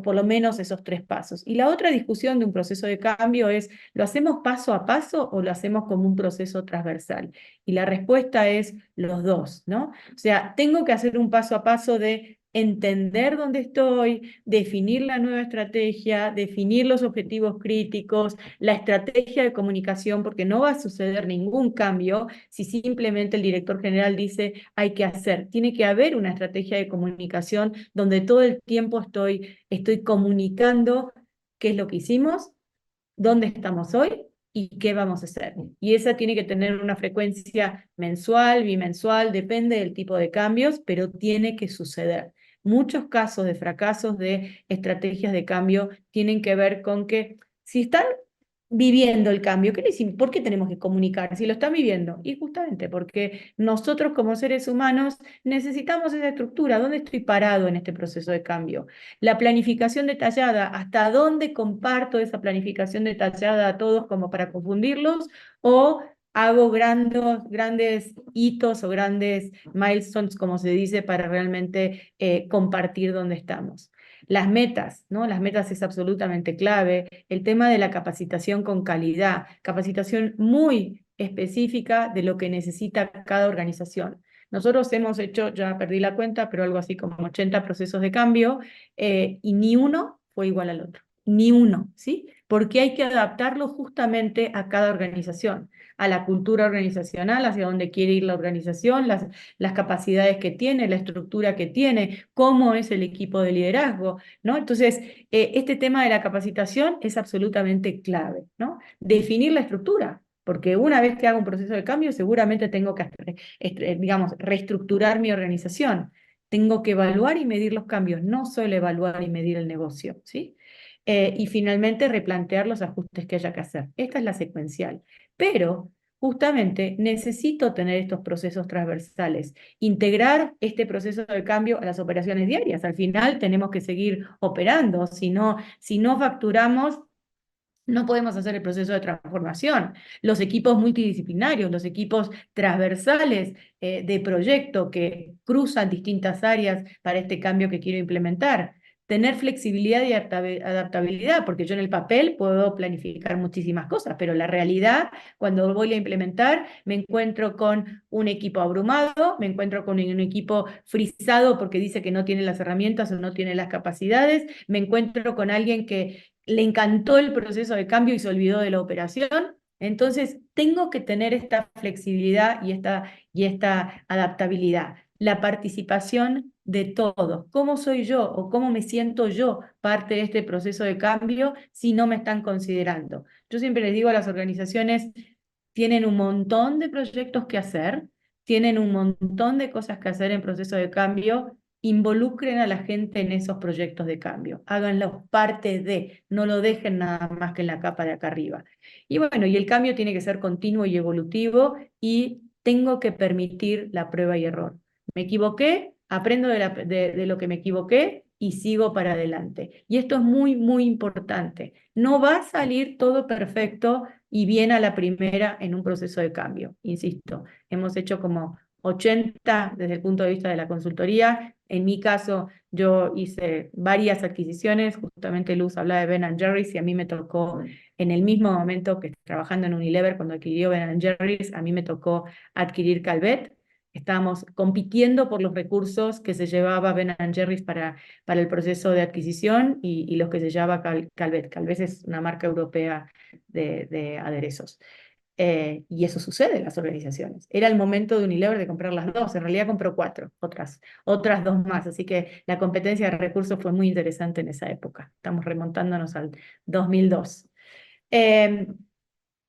por lo menos esos 3 pasos. Y la otra discusión de un proceso de cambio es, ¿lo hacemos paso a paso o lo hacemos como un proceso transversal? Y la respuesta es los dos, ¿no? O sea, tengo que hacer un paso a paso de entender dónde estoy, definir la nueva estrategia, definir los objetivos críticos, la estrategia de comunicación, porque no va a suceder ningún cambio si simplemente el director general dice hay que hacer. Tiene que haber una estrategia de comunicación donde todo el tiempo estoy comunicando qué es lo que hicimos, dónde estamos hoy y qué vamos a hacer. Y esa tiene que tener una frecuencia mensual, bimensual, depende del tipo de cambios, pero tiene que suceder. Muchos casos de fracasos de estrategias de cambio tienen que ver con que si están viviendo el cambio, ¿por qué tenemos que comunicar si lo están viviendo? Y justamente porque nosotros como seres humanos necesitamos esa estructura. ¿Dónde estoy parado en este proceso de cambio? La planificación detallada, ¿hasta dónde comparto esa planificación detallada a todos como para confundirlos? ¿O hago grandes hitos o grandes milestones, como se dice, para realmente compartir dónde estamos? Las metas, ¿no? Las metas es absolutamente clave. El tema de la capacitación con calidad, capacitación muy específica de lo que necesita cada organización. Nosotros hemos hecho, ya perdí la cuenta, pero algo así como 80 procesos de cambio, y ni uno fue igual al otro, ni uno, ¿sí? Porque hay que adaptarlo justamente a cada organización, a la cultura organizacional, hacia dónde quiere ir la organización, las capacidades que tiene, la estructura que tiene, cómo es el equipo de liderazgo, ¿no? Entonces, este tema de la capacitación es absolutamente clave, ¿no? Definir la estructura, porque una vez que hago un proceso de cambio, seguramente tengo que, digamos, reestructurar mi organización. Tengo que evaluar y medir los cambios, no solo evaluar y medir el negocio, ¿sí? Y finalmente replantear los ajustes que haya que hacer. Esta es la secuencial. Pero justamente necesito tener estos procesos transversales, integrar este proceso de cambio a las operaciones diarias. Al final tenemos que seguir operando, si no facturamos, no podemos hacer el proceso de transformación. Los equipos multidisciplinarios, los equipos transversales de proyecto que cruzan distintas áreas para este cambio que quiero implementar. Tener flexibilidad y adaptabilidad, porque yo en el papel puedo planificar muchísimas cosas, pero la realidad, cuando voy a implementar, me encuentro con un equipo abrumado, me encuentro con un equipo frisado porque dice que no tiene las herramientas o no tiene las capacidades, me encuentro con alguien que le encantó el proceso de cambio y se olvidó de la operación. Entonces, tengo que tener esta flexibilidad y esta adaptabilidad. La participación de todos. ¿Cómo soy yo o cómo me siento yo parte de este proceso de cambio si no me están considerando? Yo siempre les digo a las organizaciones, tienen un montón de proyectos que hacer, tienen un montón de cosas que hacer en proceso de cambio. Involucren a la gente en esos proyectos de cambio, háganlos parte de, no lo dejen nada más que en la capa de acá arriba. Y bueno, y el cambio tiene que ser continuo y evolutivo y tengo que permitir la prueba y error. Me equivoqué, aprendo de lo que me equivoqué y sigo para adelante. Y esto es muy, muy importante. No va a salir todo perfecto y bien a la primera en un proceso de cambio. Insisto, hemos hecho como 80 desde el punto de vista de la consultoría. En mi caso, yo hice varias adquisiciones, justamente Luz hablaba de Ben & Jerry's y a mí me tocó, en el mismo momento que trabajando en Unilever, cuando adquirió Ben & Jerry's, a mí me tocó adquirir Calvet. Estábamos compitiendo por los recursos que se llevaba Ben & Jerry's para el proceso de adquisición y los que se llevaba Calvet. Calvet es una marca europea de aderezos. Y eso sucede en las organizaciones. Era el momento de Unilever de comprar las dos, en realidad compró 4, otras 2 más, así que la competencia de recursos fue muy interesante en esa época. Estamos remontándonos al 2002. Eh,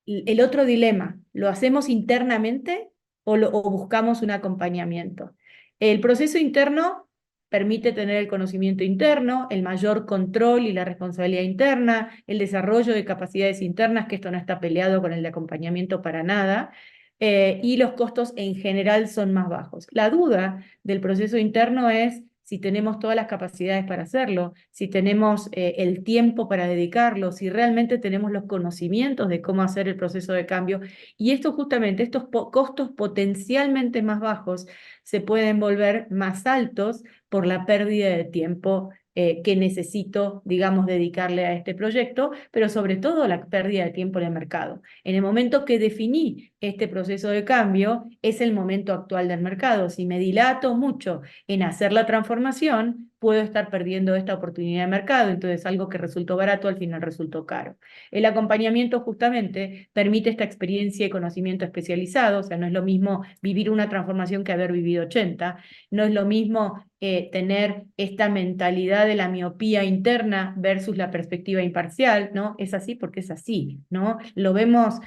el otro dilema, ¿lo hacemos internamente o buscamos un acompañamiento? El proceso interno permite tener el conocimiento interno, el mayor control y la responsabilidad interna, el desarrollo de capacidades internas, que esto no está peleado con el de acompañamiento para nada, y los costos en general son más bajos. La duda del proceso interno es si tenemos todas las capacidades para hacerlo, si tenemos el tiempo para dedicarlo, si realmente tenemos los conocimientos de cómo hacer el proceso de cambio. Y esto justamente, estos costos potencialmente más bajos se pueden volver más altos por la pérdida de tiempo que necesito, digamos, dedicarle a este proyecto, pero sobre todo la pérdida de tiempo en el mercado. En el momento que definí este proceso de cambio, es el momento actual del mercado. Si me dilato mucho en hacer la transformación, puedo estar perdiendo esta oportunidad de mercado, entonces algo que resultó barato al final resultó caro. El acompañamiento justamente permite esta experiencia y conocimiento especializado, o sea, no es lo mismo vivir una transformación que haber vivido 80, no es lo mismo tener esta mentalidad de la miopía interna versus la perspectiva imparcial, ¿no? Es así porque es así, ¿no? Lo vemos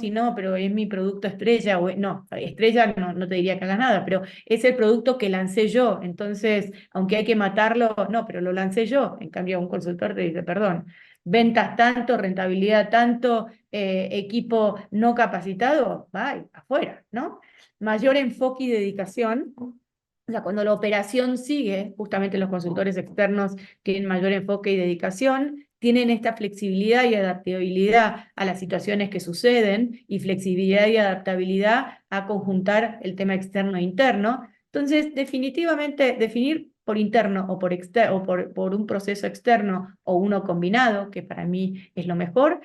y no, pero es mi producto estrella, o no, estrella no te diría que hagas nada, pero es el producto que lancé yo, entonces, aunque hay que matarlo, no, pero lo lancé yo, en cambio un consultor te dice, perdón, ventas tanto, rentabilidad tanto, equipo no capacitado, bye, afuera, ¿no? Mayor enfoque y dedicación. O sea, cuando la operación sigue, justamente los consultores externos tienen mayor enfoque y dedicación, tienen esta flexibilidad y adaptabilidad a las situaciones que suceden y flexibilidad y adaptabilidad a conjuntar el tema externo e interno. Entonces, definitivamente, definir por interno o por un proceso externo o uno combinado, que para mí es lo mejor,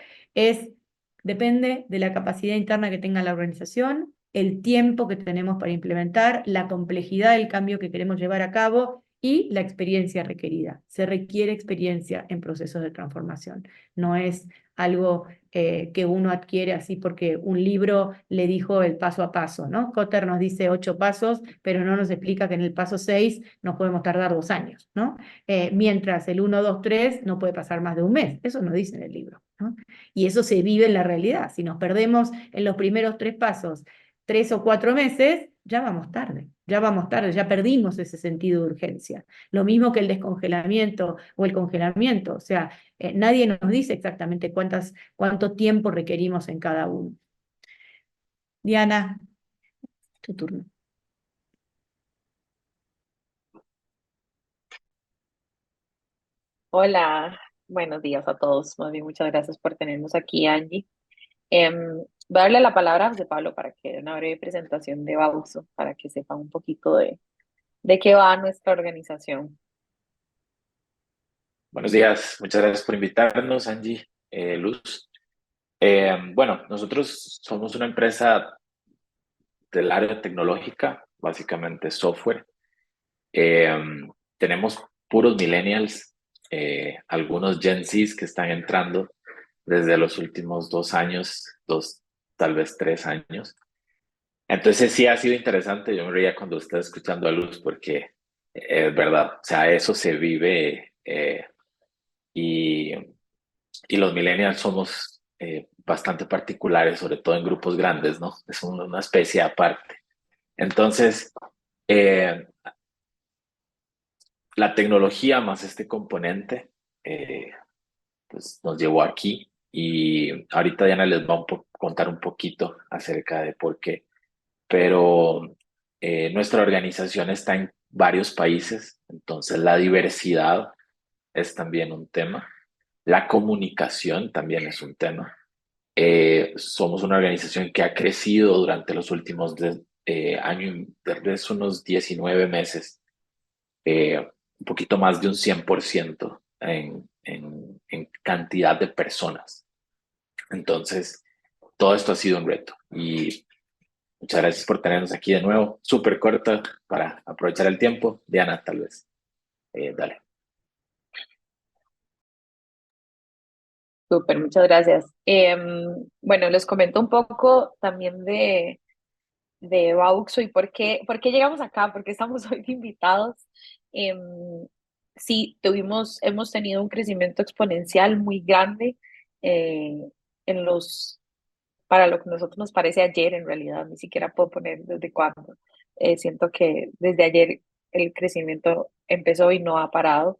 depende de la capacidad interna que tenga la organización, el tiempo que tenemos para implementar, la complejidad del cambio que queremos llevar a cabo y la experiencia requerida. Se requiere experiencia en procesos de transformación. No es algo que uno adquiere así porque un libro le dijo el paso a paso, ¿no? Kotter nos dice 8 pasos, pero no nos explica que en el paso 6 nos podemos tardar 2 años, ¿no? Mientras el 1, 2, 3 no puede pasar más de un mes. Eso no dice en el libro, ¿no? Y eso se vive en la realidad. Si nos perdemos en los primeros 3 pasos 3 o 4 meses, ya vamos tarde, ya perdimos ese sentido de urgencia. Lo mismo que el descongelamiento o el congelamiento, o sea, nadie nos dice exactamente cuánto tiempo requerimos en cada uno. Diana, tu turno. Hola, buenos días a todos. Más bien, muchas gracias por tenernos aquí, Angie. Voy a darle la palabra a José Pablo para que dé una breve presentación de Bauxo, para que sepan un poquito de qué va nuestra organización. Buenos días, muchas gracias por invitarnos, Angie, Luz. Bueno, nosotros somos una empresa del área tecnológica, básicamente software. Tenemos puros millennials, algunos Gen Zs que están entrando desde los últimos 2 años, tal vez 3 años. Entonces sí ha sido interesante, yo me reía cuando estaba escuchando a Luz porque es verdad, o sea, eso se vive y los millennials somos bastante particulares, sobre todo en grupos grandes, ¿no? Es una especie aparte. Entonces, eh, la tecnología más este componente pues nos llevó aquí y ahorita Diana les va a contar un poquito acerca de por qué, pero nuestra organización está en varios países, entonces la diversidad es también un tema, la comunicación también es un tema. Somos una organización que ha crecido durante los últimos años, desde unos 19 meses, un poquito más de un 100% en cantidad de personas. Entonces, todo esto ha sido un reto y muchas gracias por tenernos aquí de nuevo. Súper corta para aprovechar el tiempo. Diana, tal vez. Dale. Súper, muchas gracias. Bueno, les comento un poco también de Bauxo y por qué llegamos acá, por qué estamos hoy de invitados. Em, sí, hemos tenido un crecimiento exponencial muy grande eh, en para lo que a nosotros nos parece ayer, en realidad, ni siquiera puedo poner desde cuándo. Siento que desde ayer el crecimiento empezó y no ha parado,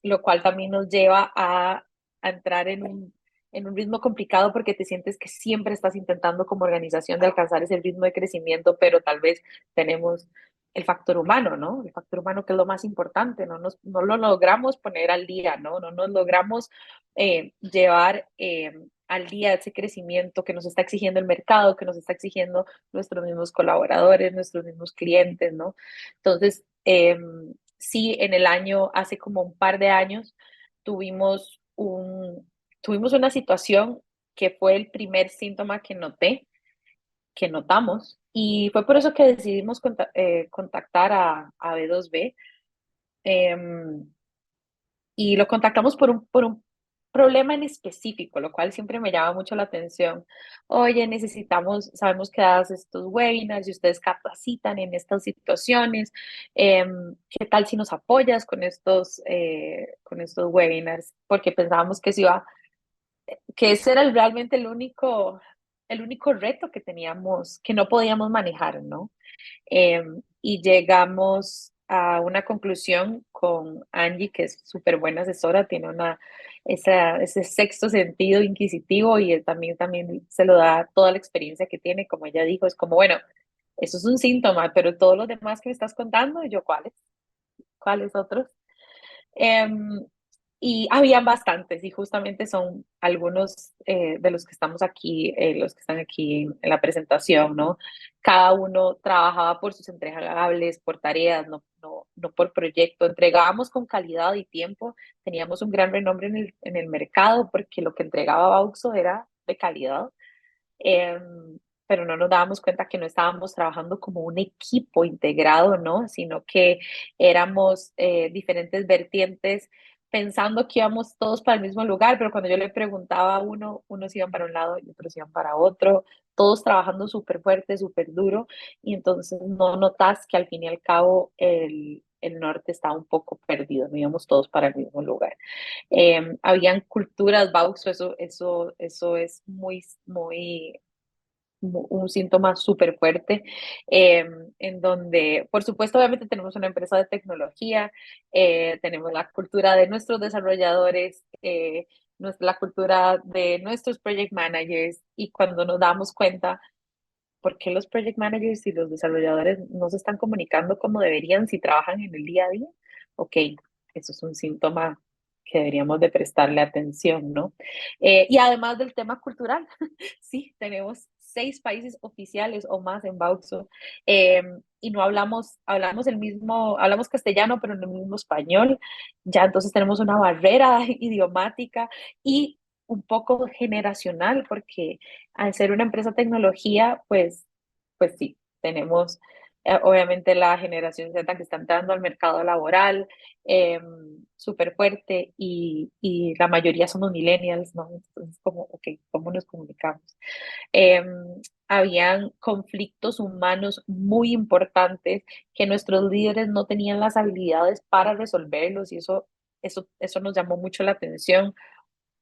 lo cual también nos lleva a entrar en un ritmo complicado porque te sientes que siempre estás intentando como organización de alcanzar ese ritmo de crecimiento, pero tal vez tenemos el factor humano, ¿no? El factor humano que es lo más importante, no lo logramos poner al día, ¿no? No nos logramos llevar al día ese crecimiento que nos está exigiendo el mercado, que nos está exigiendo nuestros mismos colaboradores, nuestros mismos clientes, ¿no? Entonces, sí, en el año, hace como un par de años, tuvimos tuvimos una situación que fue el primer síntoma que notamos, y fue por eso que decidimos contactar a B2B. Y lo contactamos por un problema en específico, lo cual siempre me llama mucho la atención. Oye, sabemos que das estos webinars y ustedes capacitan en estas situaciones. ¿Qué tal si nos apoyas con estos webinars? Porque pensábamos que ese era realmente el único reto que teníamos, que no podíamos manejar, ¿no? Y llegamos a una conclusión con Angie, que es súper buena asesora, tiene ese sexto sentido inquisitivo, y él también se lo da toda la experiencia que tiene. Como ella dijo, es como, bueno, eso es un síntoma, pero todos los demás que me estás contando, y yo, ¿cuáles? ¿Cuáles otros? Em, y habían bastantes, y justamente son algunos de los que estamos aquí, los que están aquí en la presentación, ¿no? Cada uno trabajaba por sus entregables, por tareas, no por proyecto. Entregábamos con calidad y tiempo, teníamos un gran renombre en el mercado porque lo que entregaba Bauxo era de calidad. Pero no nos dábamos cuenta que no estábamos trabajando como un equipo integrado, ¿no? Sino que éramos diferentes vertientes pensando que íbamos todos para el mismo lugar, pero cuando yo le preguntaba a unos iban para un lado y otros iban para otro, todos trabajando súper fuerte, súper duro, y entonces no notas que al fin y al cabo el norte estaba un poco perdido, no íbamos todos para el mismo lugar. Habían culturas, Bauxo, eso es un síntoma súper fuerte, en donde, por supuesto, obviamente tenemos una empresa de tecnología, tenemos la cultura de nuestros desarrolladores, la cultura de nuestros project managers, y cuando nos damos cuenta, ¿por qué los project managers y los desarrolladores no se están comunicando como deberían si trabajan en el día a día? Ok, eso es un síntoma que deberíamos de prestarle atención, ¿no? Y además del tema cultural, sí, tenemos 6 países oficiales o más en Bauxo, y no hablamos castellano, pero no el mismo español. Ya entonces tenemos una barrera idiomática y un poco generacional, porque al ser una empresa de tecnología, pues sí, tenemos obviamente la generación Z que está entrando al mercado laboral súper fuerte, y la mayoría somos millennials, ¿no? Entonces, como, ok, ¿cómo nos comunicamos? Eh, Habían conflictos humanos muy importantes que nuestros líderes no tenían las habilidades para resolverlos, y eso nos llamó mucho la atención,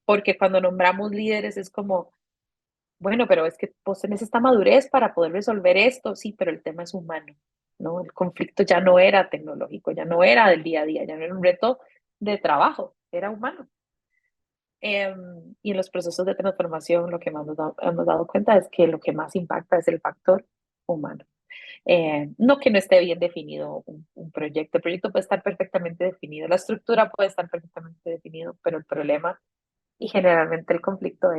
porque cuando nombramos líderes es como, bueno, pero es que vos tenés esta madurez para poder resolver esto, sí, pero el tema es humano, ¿no? El conflicto ya no era tecnológico, ya no era del día a día, ya no era un reto de trabajo, era humano. Y en los procesos de transformación lo que más hemos dado cuenta es que lo que más impacta es el factor humano. No que no esté bien definido un proyecto. El proyecto puede estar perfectamente definido, la estructura puede estar perfectamente definido, pero el problema, y generalmente el conflicto,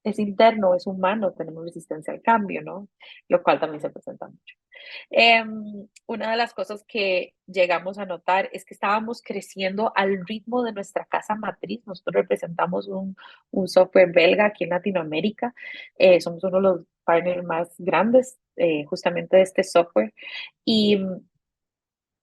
es interno, es humano, tenemos resistencia al cambio, ¿no? Lo cual también se presenta mucho. Una de las cosas que llegamos a notar es que estábamos creciendo al ritmo de nuestra casa matriz. Nosotros representamos un software belga aquí en Latinoamérica. Somos uno de los partners más grandes justamente de este software. Y,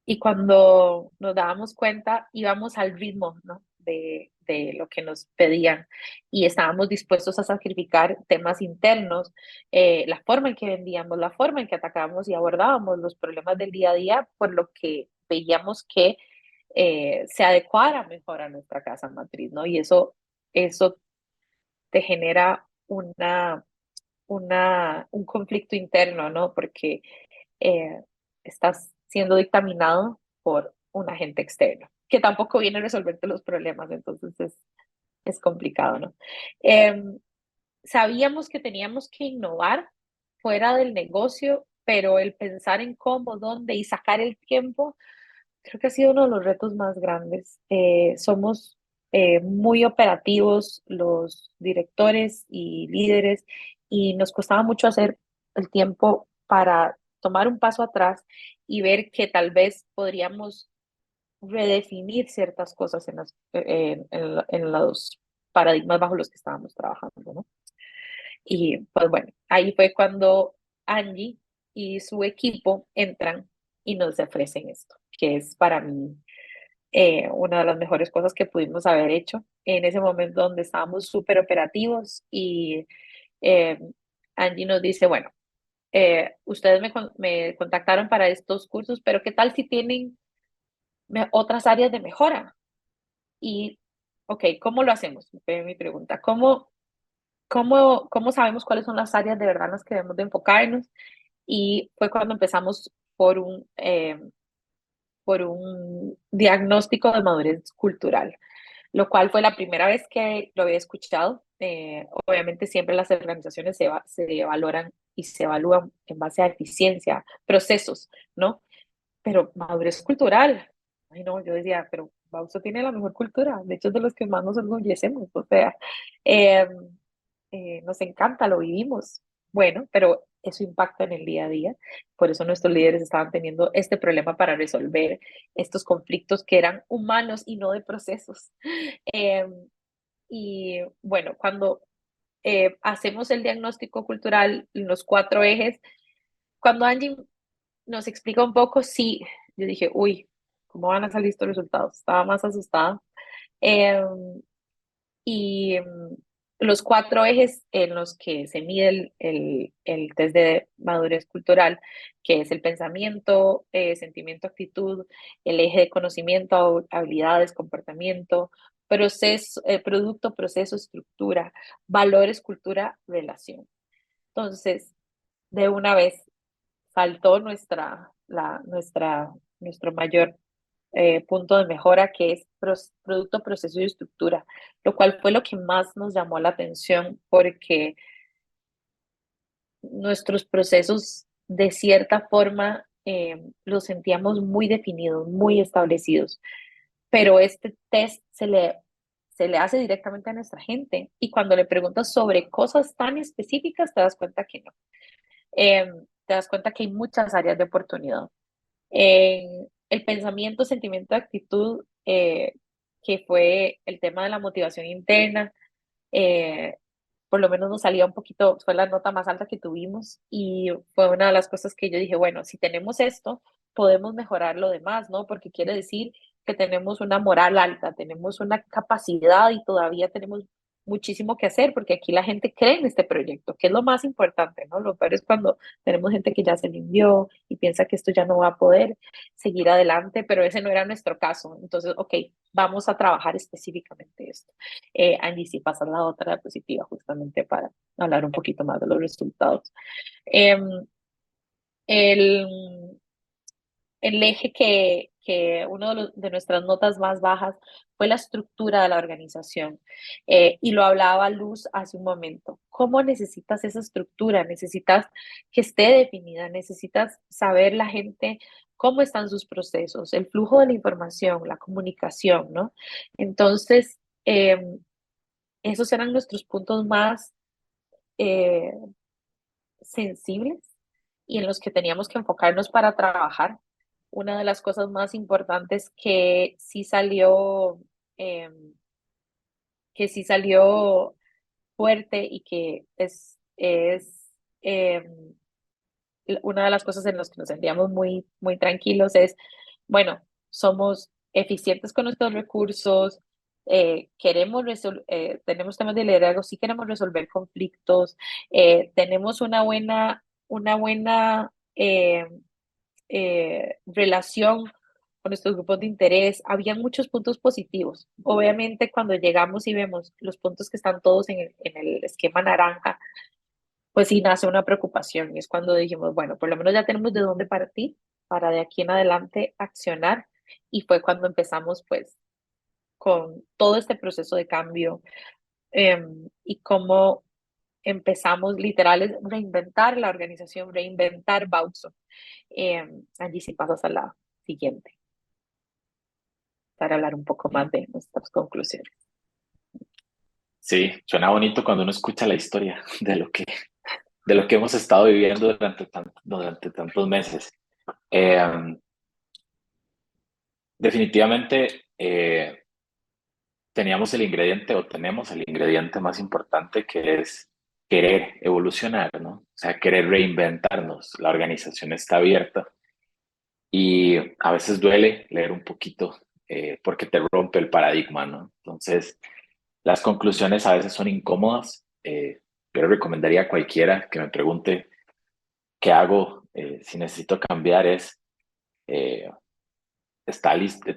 y cuando nos dábamos cuenta, íbamos al ritmo, ¿no? de lo que nos pedían, y estábamos dispuestos a sacrificar temas internos, la forma en que vendíamos, la forma en que atacábamos y abordábamos los problemas del día a día, por lo que veíamos que se adecuara mejor a nuestra casa matriz, ¿no? Y eso te genera un conflicto interno, ¿no? Porque estás siendo dictaminado por un agente externo, que tampoco viene a resolverte los problemas, entonces es complicado, ¿no? Sabíamos que teníamos que innovar fuera del negocio, pero el pensar en cómo, dónde y sacar el tiempo, creo que ha sido uno de los retos más grandes. Somos muy operativos los directores y líderes y nos costaba mucho hacer el tiempo para tomar un paso atrás y ver que tal vez podríamos redefinir ciertas cosas en los paradigmas bajo los que estábamos trabajando, ¿no? Y pues bueno, ahí fue cuando Angie y su equipo entran y nos ofrecen esto, que es para mí una de las mejores cosas que pudimos haber hecho en ese momento donde estábamos súper operativos y eh, Angie nos dice, bueno, ustedes me contactaron para estos cursos, pero ¿qué tal si tienen otras áreas de mejora? Y, ok, ¿cómo lo hacemos? Fue mi pregunta. ¿Cómo sabemos cuáles son las áreas de verdad en las que debemos de enfocarnos? Y fue cuando empezamos por un diagnóstico de madurez cultural, lo cual fue la primera vez que lo había escuchado. Obviamente siempre las organizaciones se valoran y se evalúan en base a eficiencia, procesos, ¿no? Pero madurez cultural, ay no, yo decía, pero Bauso tiene la mejor cultura, de hecho es de los que más nos enorgullecemos, o sea, eh, nos encanta, lo vivimos. Bueno, pero eso impacta en el día a día. Por eso nuestros líderes estaban teniendo este problema para resolver estos conflictos que eran humanos y no de procesos. Eh, y bueno, cuando hacemos el diagnóstico cultural, los 4 ejes, cuando Angie nos explica un poco, sí, yo dije, uy, ¿cómo van a salir estos resultados? Estaba más asustada. Eh, y los 4 ejes en los que se mide el test de madurez cultural, que es el pensamiento, sentimiento, actitud, el eje de conocimiento, habilidades, comportamiento, producto, proceso, estructura, valores, cultura, relación. Entonces, de una vez saltó nuestro mayor punto de mejora, que es producto, proceso y estructura, lo cual fue lo que más nos llamó la atención porque nuestros procesos de cierta forma los sentíamos muy definidos, muy establecidos, pero este test se le hace directamente a nuestra gente y cuando le preguntas sobre cosas tan específicas te das cuenta que no. Te das cuenta que hay muchas áreas de oportunidad. El pensamiento, sentimiento, actitud, que fue el tema de la motivación interna, eh, por lo menos nos salía un poquito, fue la nota más alta que tuvimos y fue una de las cosas que yo dije, bueno, si tenemos esto, podemos mejorar lo demás, ¿no? Porque quiere decir que tenemos una moral alta, tenemos una capacidad y todavía tenemos muchísimo que hacer porque aquí la gente cree en este proyecto, que es lo más importante, ¿no? Lo peor es cuando tenemos gente que ya se limpió y piensa que esto ya no va a poder seguir adelante, pero ese no era nuestro caso. Entonces, ok, vamos a trabajar específicamente esto. Angie, si pasas la otra diapositiva justamente para hablar un poquito más de los resultados. Eh, el, el eje que uno de nuestras notas más bajas fue la estructura de la organización. Y lo hablaba Luz hace un momento. ¿Cómo necesitas esa estructura? Necesitas que esté definida, necesitas saber la gente cómo están sus procesos, el flujo de la información, la comunicación, ¿no? Entonces, esos eran nuestros puntos más eh, sensibles y en los que teníamos que enfocarnos para trabajar. Una de las cosas más importantes eh, que sí salió fuerte y que es una de las cosas en las que nos sentíamos muy, muy tranquilos es, bueno, somos eficientes con nuestros recursos, tenemos temas de liderazgo, sí queremos resolver conflictos, tenemos una buena relación con nuestros grupos de interés. Había muchos puntos positivos. Obviamente, cuando llegamos y vemos los puntos que están todos en el esquema naranja, pues sí nace una preocupación y es cuando dijimos, bueno, por lo menos ya tenemos de dónde partir para de aquí en adelante accionar y fue cuando empezamos pues con todo este proceso de cambio y cómo empezamos literal es reinventar la organización, reinventar Bauxo. Allí sí pasas a la siguiente para hablar un poco más de nuestras conclusiones. Sí, suena bonito cuando uno escucha la historia de lo que hemos estado viviendo durante tantos meses. Definitivamente teníamos el ingrediente o tenemos el ingrediente más importante, que es querer evolucionar, ¿no? O sea, querer reinventarnos. La organización está abierta y a veces duele leer un poquito porque te rompe el paradigma, ¿no? Entonces, las conclusiones a veces son incómodas. Yo le recomendaría a cualquiera que me pregunte qué hago si necesito cambiar eh,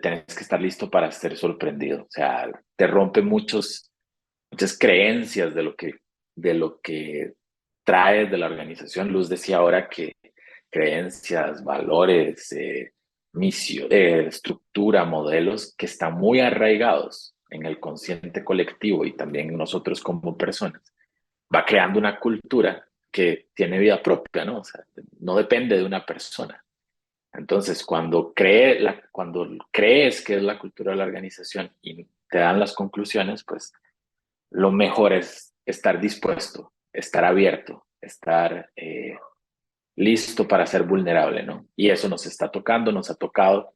tenés que estar listo para ser sorprendido. O sea, te rompe muchas creencias de lo que traes de la organización. Luz decía ahora que creencias, valores, misión, estructura, modelos que están muy arraigados en el consciente colectivo y también nosotros como personas, va creando una cultura que tiene vida propia, ¿no? O sea, no depende de una persona. Entonces, cuando crees que es la cultura de la organización y te dan las conclusiones, pues lo mejor es estar dispuesto, estar abierto, estar listo para ser vulnerable, ¿no? Y eso nos ha tocado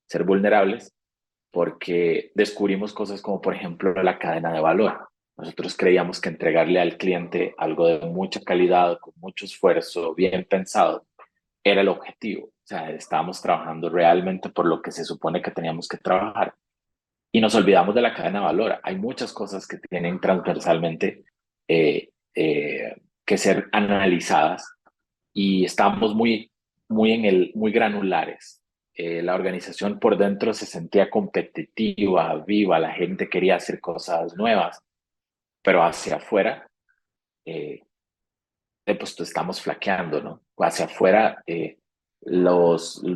ser vulnerables porque descubrimos cosas como, por ejemplo, la cadena de valor. Nosotros creíamos que entregarle al cliente algo de mucha calidad, con mucho esfuerzo, bien pensado, era el objetivo. O sea, estábamos trabajando realmente por lo que se supone que teníamos que trabajar y nos olvidamos de la cadena de valor. Hay muchas cosas que tienen transversalmente que ser analizadas y estábamos muy granulares. La organización por dentro se sentía competitiva, viva, la gente quería hacer cosas nuevas, pero hacia afuera, pues estamos flaqueando, ¿no? Hacia afuera, el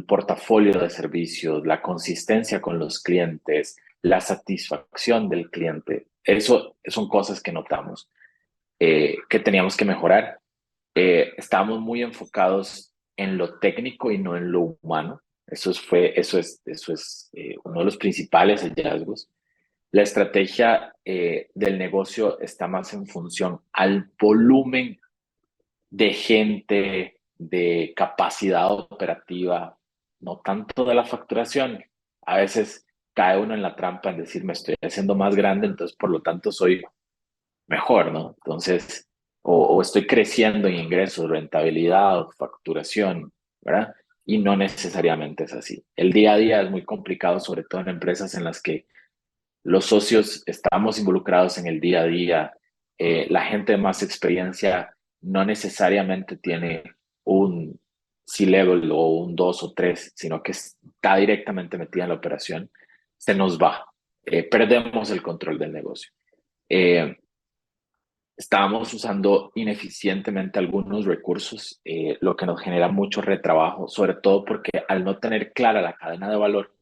portafolio de servicios, la consistencia con los clientes, la satisfacción del cliente, eso son cosas que notamos que teníamos que mejorar. Estábamos muy enfocados en lo técnico y no en lo humano. Eso es uno de los principales hallazgos. La estrategia del negocio está más en función al volumen de gente, de capacidad operativa, no tanto de la facturación. A veces cae uno en la trampa en decir, me estoy haciendo más grande, entonces por lo tanto soy mejor, ¿no? Entonces, o estoy creciendo en ingresos, rentabilidad, facturación, ¿verdad? Y no necesariamente es así. El día a día es muy complicado, sobre todo en empresas en las que los socios estamos involucrados en el día a día. La gente de más experiencia no necesariamente tiene un C-level o un 2 o 3, sino que está directamente metida en la operación. Se nos va. Perdemos el control del negocio. Estábamos usando ineficientemente algunos recursos, lo que nos genera mucho retrabajo, sobre todo porque al no tener clara la cadena de valor,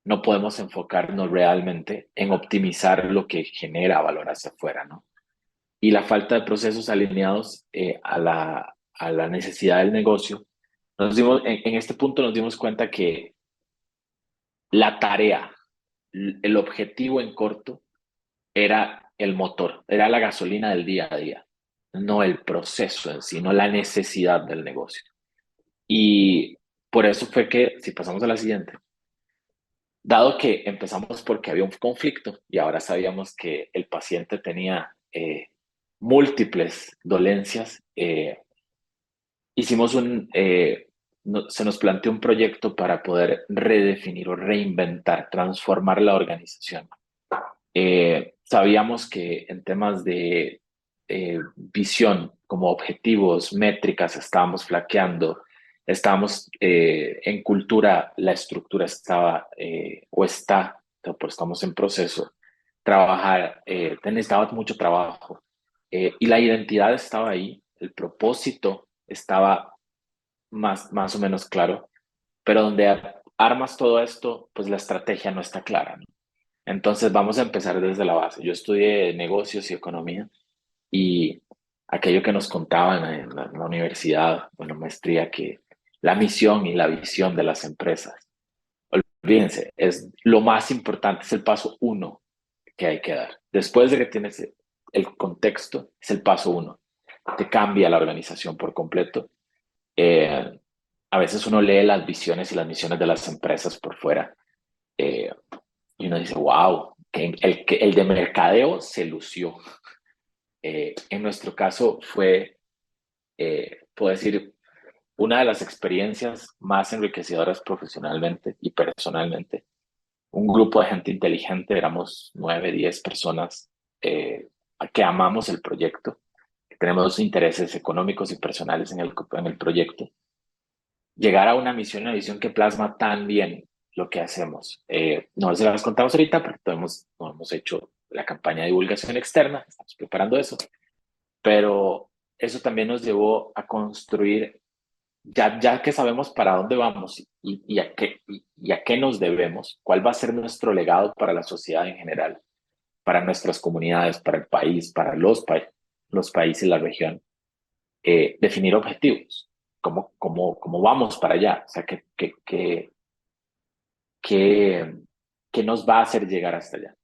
no podemos enfocarnos realmente en optimizar lo que genera valor hacia afuera, ¿no? Y la falta de procesos alineados a la necesidad del negocio, en este punto nos dimos cuenta que la tarea, el objetivo en corto, era el motor, era la gasolina del día a día, no el proceso en sí, no la necesidad del negocio. Y por eso fue que, si pasamos a la siguiente, dado que empezamos porque había un conflicto y ahora sabíamos que el paciente tenía múltiples dolencias, se nos planteó un proyecto para poder redefinir o reinventar, transformar la organización. Sabíamos que en temas de visión, como objetivos, métricas, estábamos flaqueando, estábamos en cultura, la estructura estaba o está, pero estamos en proceso, trabajar, necesitaba mucho trabajo y la identidad estaba ahí, el propósito estaba más o menos claro, pero donde armas todo esto, pues la estrategia no está clara, ¿no? Entonces vamos a empezar desde la base. Yo estudié negocios y economía y aquello que nos contaban en la universidad, en la maestría, que la misión y la visión de las empresas. Olvídense, es lo más importante, es el paso uno que hay que dar. Después de que tienes el contexto, es el paso uno. Te cambia la organización por completo. Eh, a veces uno lee las visiones y las misiones de las empresas por fuera eh, y uno dice, wow, que el de mercadeo se lució. En nuestro caso fue, puedo decir, una de las experiencias más enriquecedoras profesionalmente y personalmente. Un grupo de gente inteligente, éramos 9, 10 personas que amamos el proyecto, que tenemos intereses económicos y personales en el proyecto. Llegar a una misión, una visión que plasma tan bien lo que hacemos. No se las contamos ahorita porque no hemos hecho la campaña de divulgación externa, estamos preparando eso, pero eso también nos llevó a construir, ya que sabemos para dónde vamos y a qué nos debemos, cuál va a ser nuestro legado para la sociedad en general, para nuestras comunidades, para el país, para los países y la región, definir objetivos, cómo vamos para allá, o sea, qué nos va a hacer llegar hasta allá.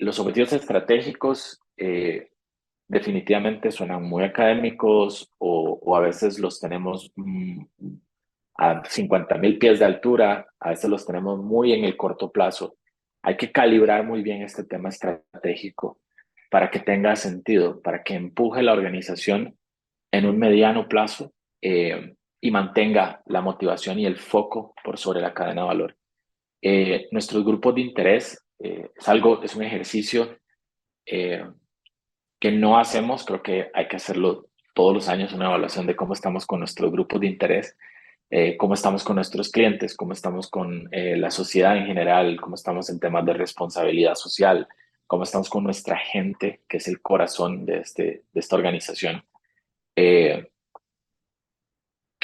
Los objetivos estratégicos definitivamente suenan muy académicos o a veces los tenemos a 50,000 pies de altura, a veces los tenemos muy en el corto plazo. Hay que calibrar muy bien este tema estratégico para que tenga sentido, para que empuje la organización en un mediano plazo y mantenga la motivación y el foco por sobre la cadena de valor. Nuestros grupos de interés es un ejercicio que no hacemos, creo que hay que hacerlo todos los años, una evaluación de cómo estamos con nuestros grupos de interés, cómo estamos con nuestros clientes, cómo estamos con la sociedad en general, cómo estamos en temas de responsabilidad social, cómo estamos con nuestra gente, que es el corazón de esta organización, qué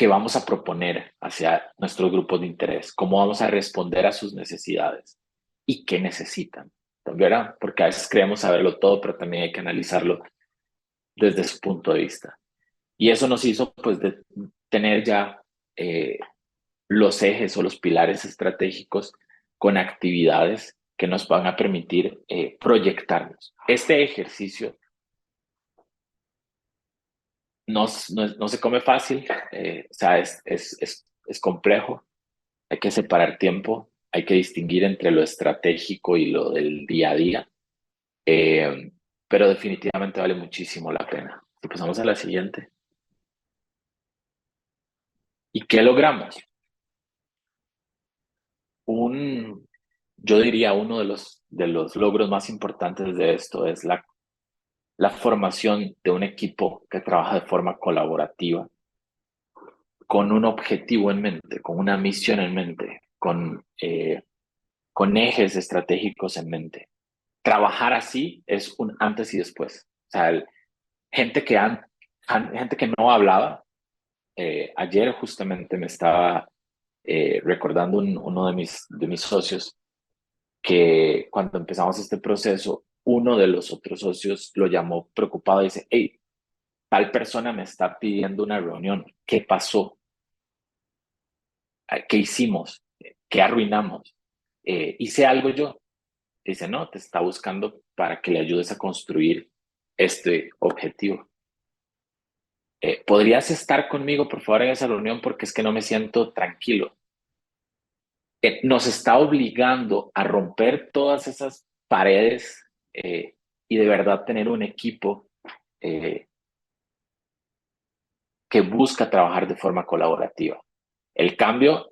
vamos a proponer hacia nuestros grupos de interés, cómo vamos a responder a sus necesidades y qué necesitan, ¿verdad? Porque a veces creemos saberlo todo, pero también hay que analizarlo desde su punto de vista. Y eso nos hizo pues de tener ya los ejes o los pilares estratégicos con actividades que nos van a permitir proyectarnos. Este ejercicio no se come fácil, o sea, es complejo, hay que separar tiempo, hay que distinguir entre lo estratégico y lo del día a día, pero definitivamente vale muchísimo la pena. Si pasamos a la siguiente. ¿Y qué logramos? Yo diría uno de los logros más importantes de esto es la formación de un equipo que trabaja de forma colaborativa, con un objetivo en mente, con una misión en mente, con ejes estratégicos en mente. Trabajar así es un antes y después. O sea, gente que no hablaba, ayer justamente me estaba recordando uno de mis socios que cuando empezamos este proceso, uno de los otros socios lo llamó preocupado y dice, hey, tal persona me está pidiendo una reunión, ¿qué pasó? ¿Qué hicimos? ¿Qué arruinamos? ¿Hice algo yo? Dice, no, te está buscando para que le ayudes a construir este objetivo. ¿Podrías estar conmigo, por favor, en esa reunión? Porque es que no me siento tranquilo. Nos está obligando a romper todas esas paredes y de verdad tener un equipo eh, que busca trabajar de forma colaborativa. El cambio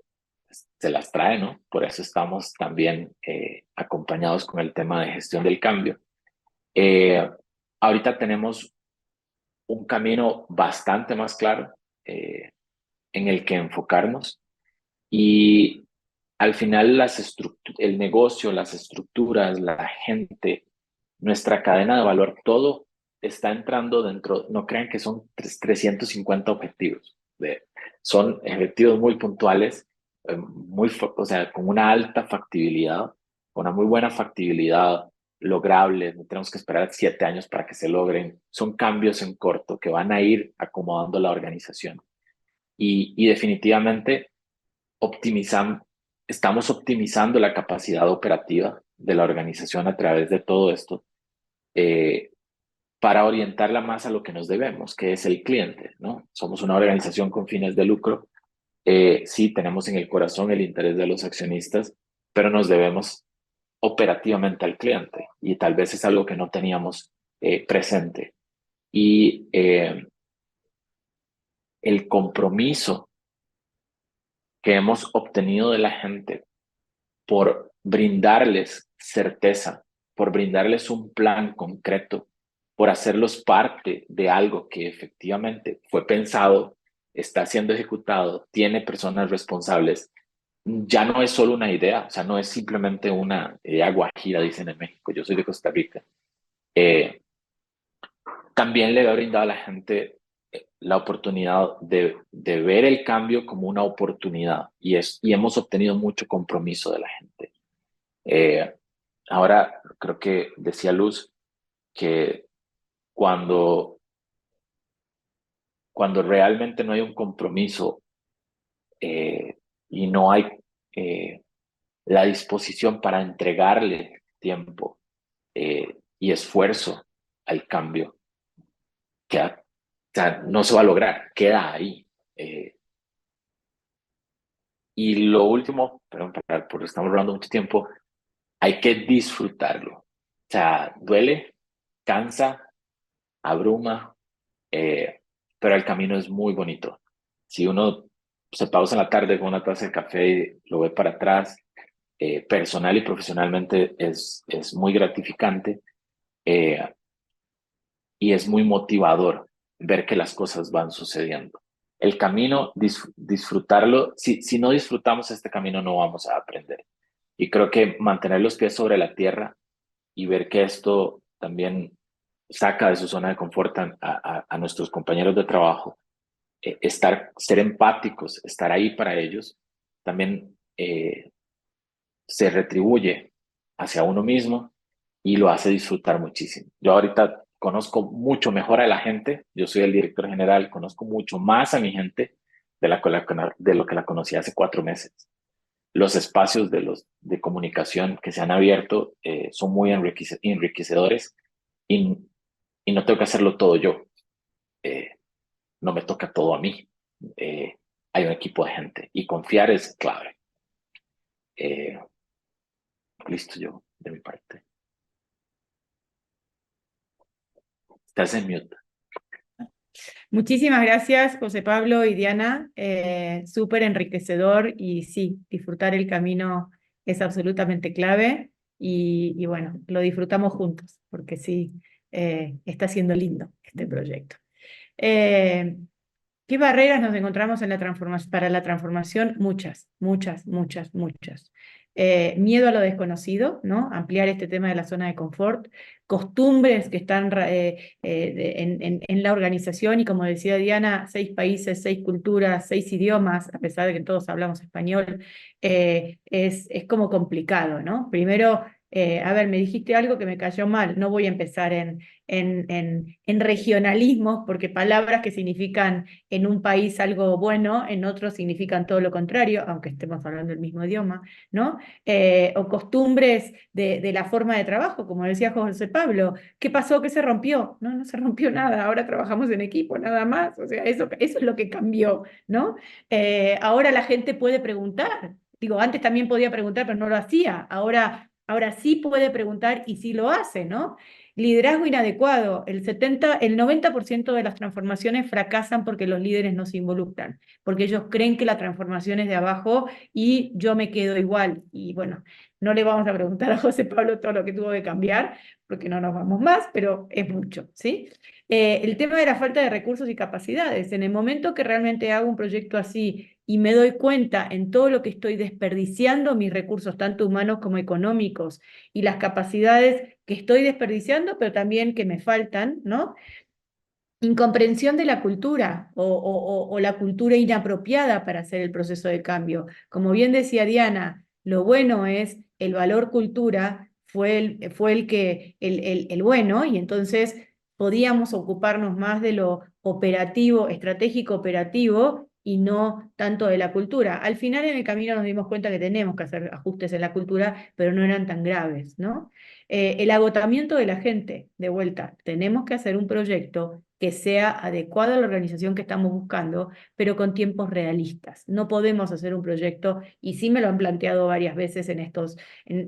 se las trae, ¿no? Por eso estamos también acompañados con el tema de gestión del cambio. Ahorita tenemos un camino bastante más claro en el que enfocarnos y al final el negocio, las estructuras, la gente, nuestra cadena de valor, todo está entrando dentro, no crean que son 350 objetivos, son objetivos muy puntuales, o sea, con una alta factibilidad, con una muy buena factibilidad logrables, no tenemos que esperar 7 años para que se logren, son cambios en corto que van a ir acomodando la organización. Y definitivamente estamos optimizando la capacidad operativa de la organización a través de todo esto, para orientarla más a lo que nos debemos, que es el cliente, ¿no? Somos una organización con fines de lucro. Sí, tenemos en el corazón el interés de los accionistas, pero nos debemos operativamente al cliente, y tal vez es algo que no teníamos presente. Y el compromiso que hemos obtenido de la gente por brindarles certeza, por brindarles un plan concreto, por hacerlos parte de algo que efectivamente fue pensado, está siendo ejecutado, tiene personas responsables, ya no es solo una idea, o sea, no es simplemente una idea guajira, dicen en México. Yo soy de Costa Rica. También le ha brindado a la gente la oportunidad de ver el cambio como una oportunidad, y hemos obtenido mucho compromiso de la gente. Ahora, creo que decía Luz que cuando realmente no hay un compromiso, y no hay la disposición para entregarle tiempo y esfuerzo al cambio, o sea, no se va a lograr, queda ahí. Y lo último, perdón, porque estamos hablando mucho tiempo, hay que disfrutarlo. O sea, duele, cansa, abruma, pero el camino es muy bonito. Si uno se pausa en la tarde con una taza de café y lo ve para atrás, personal y profesionalmente es muy gratificante, y es muy motivador ver que las cosas van sucediendo. El camino, disfrutarlo, si no disfrutamos este camino no vamos a aprender. Y creo que mantener los pies sobre la tierra y ver que esto también saca de su zona de confort a nuestros compañeros de trabajo, ser empáticos, estar ahí para ellos, también se retribuye hacia uno mismo y lo hace disfrutar muchísimo. Yo ahorita conozco mucho mejor a la gente, yo soy el director general, conozco mucho más a mi gente de lo que la conocí hace 4 meses. Los espacios de comunicación que se han abierto son muy enriquecedores, y, y no tengo que hacerlo todo yo. No me toca todo a mí. Hay un equipo de gente y confiar es clave. Listo, yo de mi parte. Estás en mute. Muchísimas gracias, José Pablo y Diana. Súper enriquecedor, y sí, disfrutar el camino es absolutamente clave, y bueno, lo disfrutamos juntos porque sí, está siendo lindo este proyecto. ¿Qué barreras nos encontramos en para la transformación? Muchas, muchas, muchas, muchas. Miedo a lo desconocido, ¿no? Ampliar este tema de la zona de confort, costumbres que están en la organización, y como decía Diana, 6 países, 6 culturas, 6 idiomas, a pesar de que todos hablamos español, es como complicado, ¿no? Primero, a ver, me dijiste algo que me cayó mal, no voy a empezar en regionalismos, porque palabras que significan en un país algo bueno, en otro significan todo lo contrario, aunque estemos hablando el mismo idioma, ¿no? O costumbres de la forma de trabajo, como decía José Pablo. ¿Qué pasó? ¿Qué se rompió? No, no se rompió nada, ahora trabajamos en equipo, nada más. O sea, eso es lo que cambió, ¿no? Ahora la gente puede preguntar. Digo, antes también podía preguntar, pero no lo hacía. Ahora sí puede preguntar, y sí lo hace, ¿no? Liderazgo inadecuado. El 90% de las transformaciones fracasan porque los líderes no se involucran, porque ellos creen que la transformación es de abajo y yo me quedo igual. Y bueno, no le vamos a preguntar a José Pablo todo lo que tuvo que cambiar, porque no nos vamos más, pero es mucho, ¿sí? El tema de la falta de recursos y capacidades. En el momento que realmente hago un proyecto así y me doy cuenta en todo lo que estoy desperdiciando mis recursos, tanto humanos como económicos, y las capacidades que estoy desperdiciando, pero también que me faltan, ¿no? Incomprensión de la cultura, o la cultura inapropiada para hacer el proceso de cambio. Como bien decía Diana, lo bueno es el valor cultura fue el bueno, y entonces podíamos ocuparnos más de lo operativo, estratégico operativo, y no tanto de la cultura. Al final en el camino nos dimos cuenta que tenemos que hacer ajustes en la cultura, pero no eran tan graves, ¿no? El agotamiento de la gente, de vuelta, tenemos que hacer un proyecto que sea adecuado a la organización que estamos buscando, pero con tiempos realistas. No podemos hacer un proyecto, y sí me lo han planteado varias veces en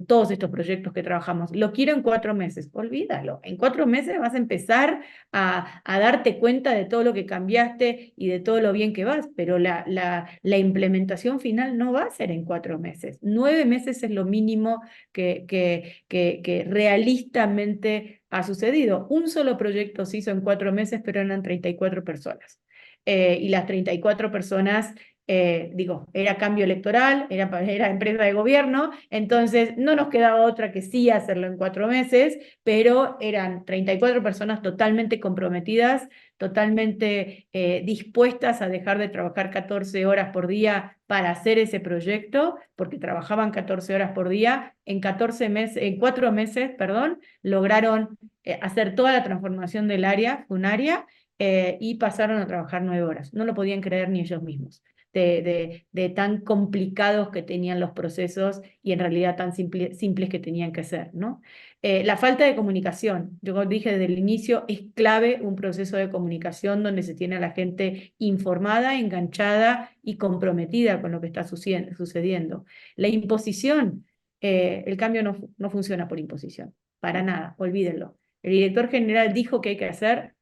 todos estos proyectos que trabajamos, lo quiero en 4 meses. Olvídalo, en 4 meses vas a empezar a darte cuenta de todo lo que cambiaste y de todo lo bien que vas, pero la implementación final no va a ser en 4 meses. 9 meses es lo mínimo que realistamente ha sucedido. Un solo proyecto se hizo en 4 meses, pero eran 34 personas. Y las 34 personas, digo, era cambio electoral, era empresa de gobierno, entonces no nos quedaba otra que sí hacerlo en 4 meses, pero eran 34 personas totalmente comprometidas, totalmente dispuestas a dejar de trabajar 14 horas por día para hacer ese proyecto, porque trabajaban 14 horas por día. En 4 meses, perdón, lograron hacer toda la transformación del área, un área, y pasaron a trabajar 9 horas. No lo podían creer ni ellos mismos, de tan complicados que tenían los procesos y en realidad tan simples que tenían que ser, ¿no? La falta de comunicación, yo dije desde el inicio, es clave un proceso de comunicación donde se tiene a la gente informada, enganchada y comprometida con lo que está sucediendo. La imposición, el cambio no funciona por imposición, para nada, olvídenlo. El director general dijo que hay que hacer,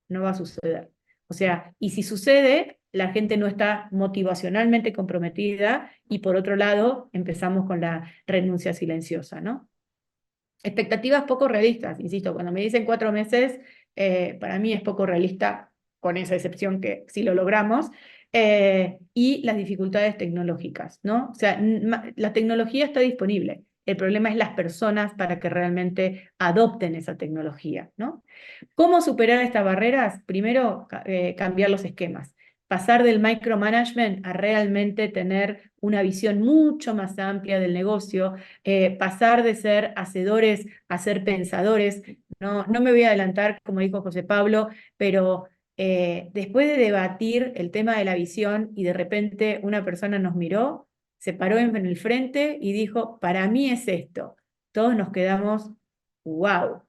no va a suceder. O sea, y si sucede, la gente no está motivacionalmente comprometida, y por otro lado empezamos con la renuncia silenciosa, ¿no? Expectativas poco realistas, insisto, cuando me dicen 4 meses, para mí es poco realista, con esa excepción que sí lo logramos, y las dificultades tecnológicas, ¿no? O sea, la tecnología está disponible, el problema es las personas para que realmente adopten esa tecnología, ¿no? ¿Cómo superar estas barreras? Primero, cambiar los esquemas. Pasar del micromanagement a realmente tener una visión mucho más amplia del negocio, pasar de ser hacedores a ser pensadores. No me voy a adelantar, como dijo José Pablo, pero después de debatir el tema de la visión y de repente una persona nos miró, se paró en el frente y dijo, para mí es esto. Todos nos quedamos, wow.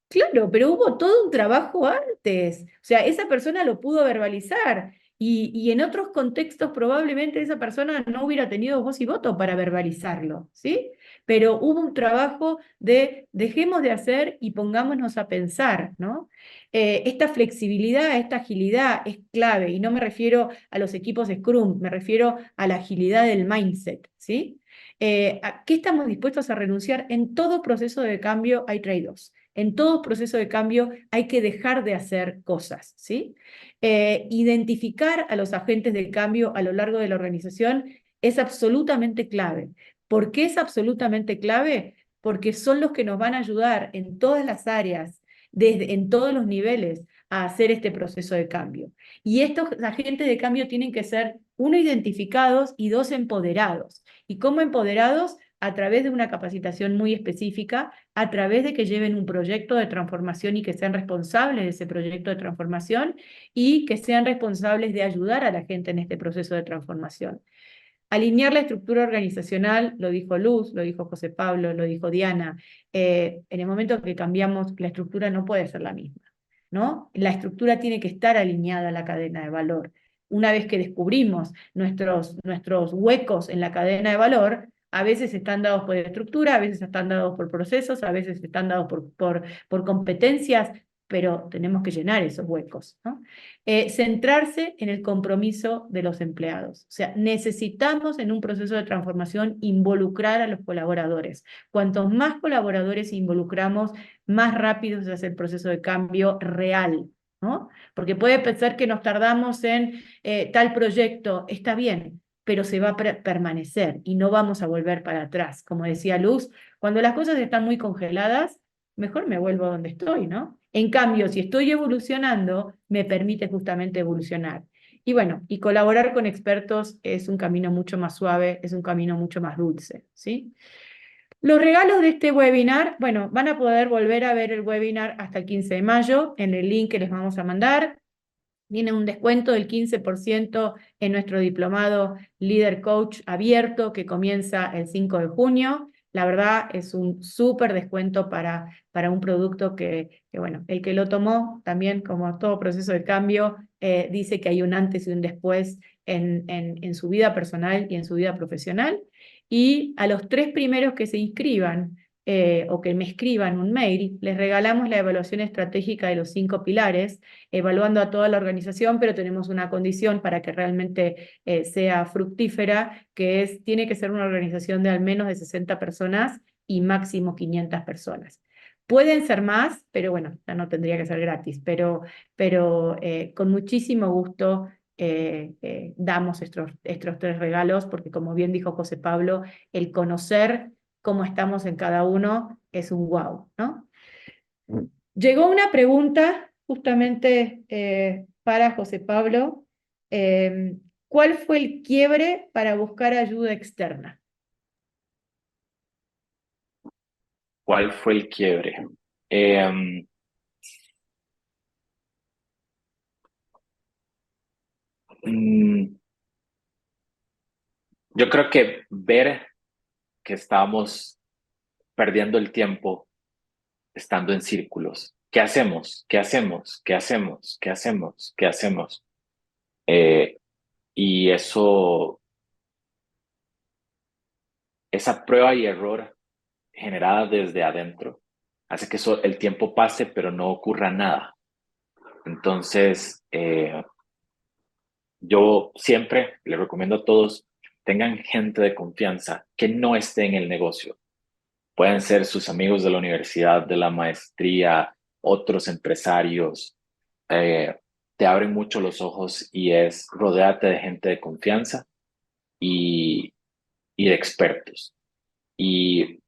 Claro, pero hubo todo un trabajo antes. O sea, esa persona lo pudo verbalizar, y en otros contextos probablemente esa persona no hubiera tenido voz y voto para verbalizarlo, ¿sí? Pero hubo un trabajo de dejemos de hacer y pongámonos a pensar, ¿no? Esta flexibilidad, esta agilidad es clave, y no me refiero a los equipos Scrum, me refiero a la agilidad del mindset, ¿sí? ¿A qué estamos dispuestos a renunciar? En todo proceso de cambio hay trade-offs. En todo proceso de cambio hay que dejar de hacer cosas, ¿sí? Identificar a los agentes de cambio a lo largo de la organización es absolutamente clave. ¿Por qué es absolutamente clave? Porque son los que nos van a ayudar en todas las áreas, en todos los niveles, a hacer este proceso de cambio. Y estos agentes de cambio tienen que ser, uno, identificados, y dos, empoderados. ¿Y cómo empoderados? A través de una capacitación muy específica, a través de que lleven un proyecto de transformación y que sean responsables de ese proyecto de transformación, y que sean responsables de ayudar a la gente en este proceso de transformación. Alinear la estructura organizacional, lo dijo Luz, lo dijo José Pablo, lo dijo Diana, en el momento que cambiamos, la estructura no puede ser la misma, ¿no? La estructura tiene que estar alineada a la cadena de valor. Una vez que descubrimos nuestros huecos en la cadena de valor, a veces están dados por estructura, a veces están dados por procesos, a veces están dados por competencias, pero tenemos que llenar esos huecos, ¿no? Centrarse en el compromiso de los empleados. O sea, necesitamos en un proceso de transformación involucrar a los colaboradores. Cuantos más colaboradores involucramos, más rápido se hace el proceso de cambio real, ¿no? Porque puede pensar que nos tardamos en tal proyecto, está bien, pero se va a permanecer y no vamos a volver para atrás. Como decía Luz, cuando las cosas están muy congeladas, mejor me vuelvo a donde estoy, ¿no? En cambio, si estoy evolucionando, me permite justamente evolucionar. Y bueno, y colaborar con expertos es un camino mucho más suave, es un camino mucho más dulce, ¿sí? Los regalos de este webinar, bueno, van a poder volver a ver el webinar hasta el 15 de mayo en el link que les vamos a mandar. Viene un descuento del 15% en nuestro diplomado Líder Coach abierto que comienza el 5 de junio. La verdad es un súper descuento para un producto bueno, el que lo tomó también, como todo proceso de cambio, dice que hay un antes y un después en su vida personal y en su vida profesional. Y a los 3 primeros que se inscriban o que me escriban un mail, les regalamos la evaluación estratégica de los 5 pilares, evaluando a toda la organización, pero tenemos una condición para que realmente sea fructífera, que tiene que ser una organización de al menos de 60 personas y máximo 500 personas. Pueden ser más, pero bueno, ya no tendría que ser gratis, pero con muchísimo gusto damos estos 3 regalos, porque como bien dijo José Pablo, el conocer cómo estamos en cada uno es un wow, ¿no? Llegó una pregunta justamente para José Pablo. ¿Cuál fue el quiebre para buscar ayuda externa? ¿Cuál fue el quiebre? Em, mm, yo creo que ver que estábamos perdiendo el tiempo estando en círculos. ¿Qué hacemos? ¿Qué hacemos? ¿Qué hacemos? ¿Qué hacemos? ¿Qué hacemos? Eh, y esa prueba y error generada desde adentro hace que el tiempo pase, pero no ocurra nada. Entonces, yo siempre le recomiendo a todos, tengan gente de confianza que no esté en el negocio. Pueden ser sus amigos de la universidad, de la maestría, otros empresarios. eh, Te abren mucho los ojos y es rodearte de gente de confianza y, y de expertos. Y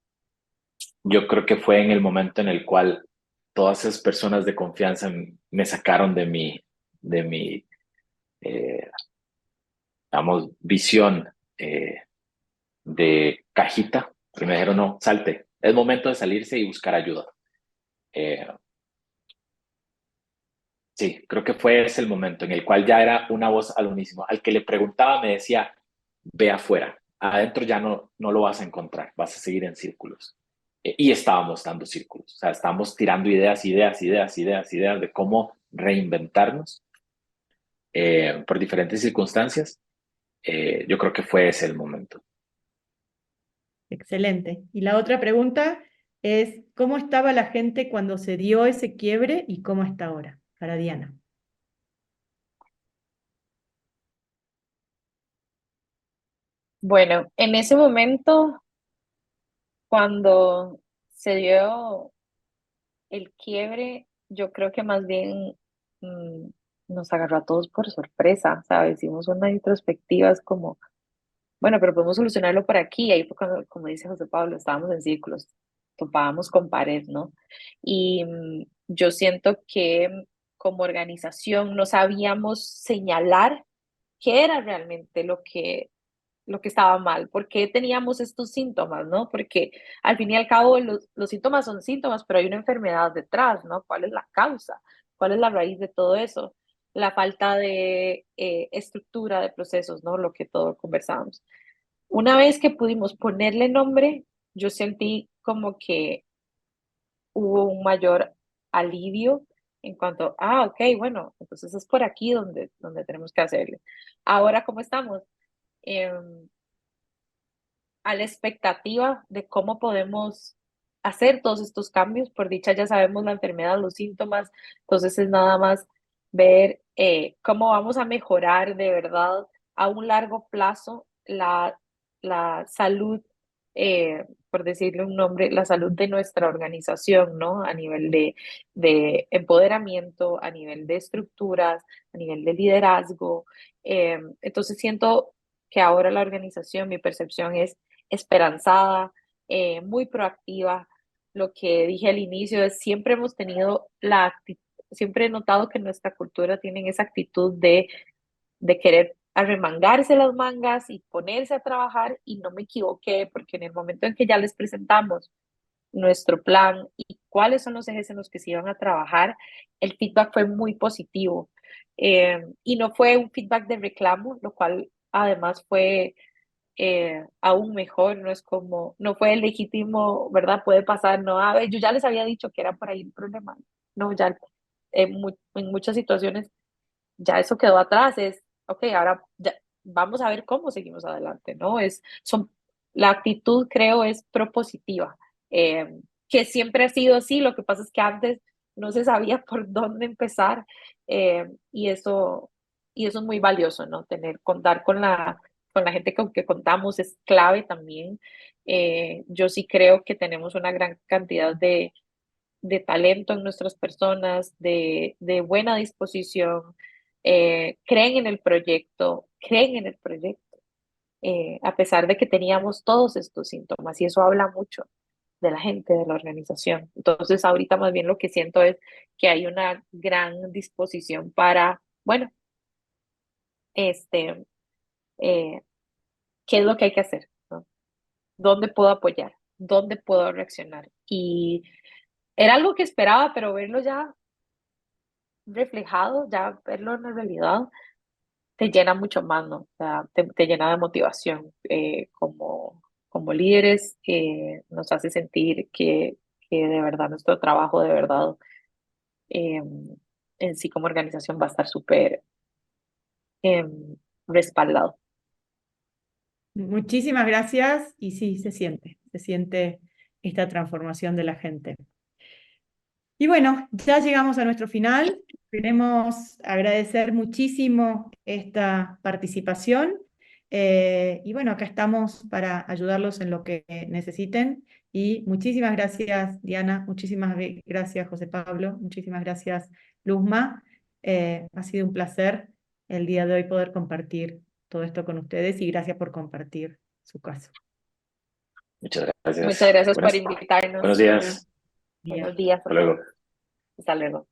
yo creo que fue en el momento en el cual todas esas personas de confianza me sacaron de mi eh, digamos, visión de cajita, y me dijeron, no, salte, es momento de salirse y buscar ayuda. Eh, sí, creo que fue ese el momento en el cual ya era una voz al unísono. Al que le preguntaba me decía, ve afuera, adentro ya no lo vas a encontrar, vas a seguir en círculos. Y estábamos dando círculos, o sea, estábamos tirando ideas de cómo reinventarnos por diferentes circunstancias. Yo creo que fue ese el momento. Excelente. Y la otra pregunta es, ¿cómo estaba la gente cuando se dio ese quiebre y cómo está ahora? Para Diana. Bueno, en ese momento, cuando se dio el quiebre, yo creo que más bien mm, nos agarró a todos por sorpresa, ¿sabes? Hicimos una introspectiva, es como, bueno, pero podemos solucionarlo por aquí. Ahí fue cuando, como dice José Pablo, estábamos en círculos, topábamos con pared, ¿no? Y yo siento que como organización no sabíamos señalar qué era realmente lo que estaba mal, por qué teníamos estos síntomas, ¿no? Porque al fin y al cabo los síntomas son síntomas, pero hay una enfermedad detrás, ¿no? ¿Cuál es la causa? ¿Cuál es la raíz de todo eso? La falta de estructura de procesos, ¿no? Lo que todo conversábamos. Una vez que pudimos ponerle nombre, yo sentí como que hubo un mayor alivio en cuanto, ok, bueno, entonces es por aquí donde tenemos que hacerle. Ahora, ¿cómo estamos? A la expectativa de cómo podemos hacer todos estos cambios. Por dicha ya sabemos la enfermedad, los síntomas, entonces es nada más ver cómo vamos a mejorar de verdad a un largo plazo la salud, por decirle un nombre, la salud de nuestra organización, ¿no? A nivel de empoderamiento, a nivel de estructuras, a nivel de liderazgo. Entonces siento que ahora la organización, mi percepción es esperanzada, muy proactiva. Lo que dije al inicio es siempre hemos tenido siempre he notado que nuestra cultura tiene esa actitud de querer arremangarse las mangas y ponerse a trabajar, y no me equivoqué, porque en el momento en que ya les presentamos nuestro plan y cuáles son los ejes en los que se iban a trabajar, el feedback fue muy positivo. Y no fue un feedback de reclamo, lo cual además fue aún mejor. No es como, no fue legítimo, ¿verdad? Puede pasar, no, a ver, yo ya les había dicho que era por ahí el problema. No, ya en muchas situaciones ya eso quedó atrás. Es, ok, ahora ya, vamos a ver cómo seguimos adelante, ¿no? La actitud, creo, es propositiva, que siempre ha sido así. Lo que pasa es que antes no se sabía por dónde empezar, y eso es muy valioso, ¿no? Contar con la gente con que contamos es clave también. Yo sí creo que tenemos una gran cantidad de talento en nuestras personas, de buena disposición, creen en el proyecto, a pesar de que teníamos todos estos síntomas, y eso habla mucho de la gente, de la organización. Entonces, ahorita más bien lo que siento es que hay una gran disposición para, bueno, este, eh, ¿qué es lo que hay que hacer? ¿No? ¿Dónde puedo apoyar? ¿Dónde puedo reaccionar? Y era algo que esperaba, pero verlo ya reflejado, ya verlo en la realidad, te llena mucho más, ¿no? O sea, te llena de motivación, como líderes, nos hace sentir que de verdad nuestro trabajo, de verdad, eh, en sí como organización va a estar súper eh, respaldado. Muchísimas gracias y sí, se siente esta transformación de la gente. Y bueno, ya llegamos a nuestro final. Queremos agradecer muchísimo esta participación. Y bueno, acá estamos para ayudarlos en lo que necesiten. Y muchísimas gracias, Diana. Muchísimas gracias, José Pablo. Muchísimas gracias, Luzma. Ha sido un placer el día de hoy poder compartir todo esto con ustedes y gracias por compartir su caso. Muchas Muchas gracias. gracias por invitarnos. Buenos días. Buenos días. Hasta luego. Hasta luego.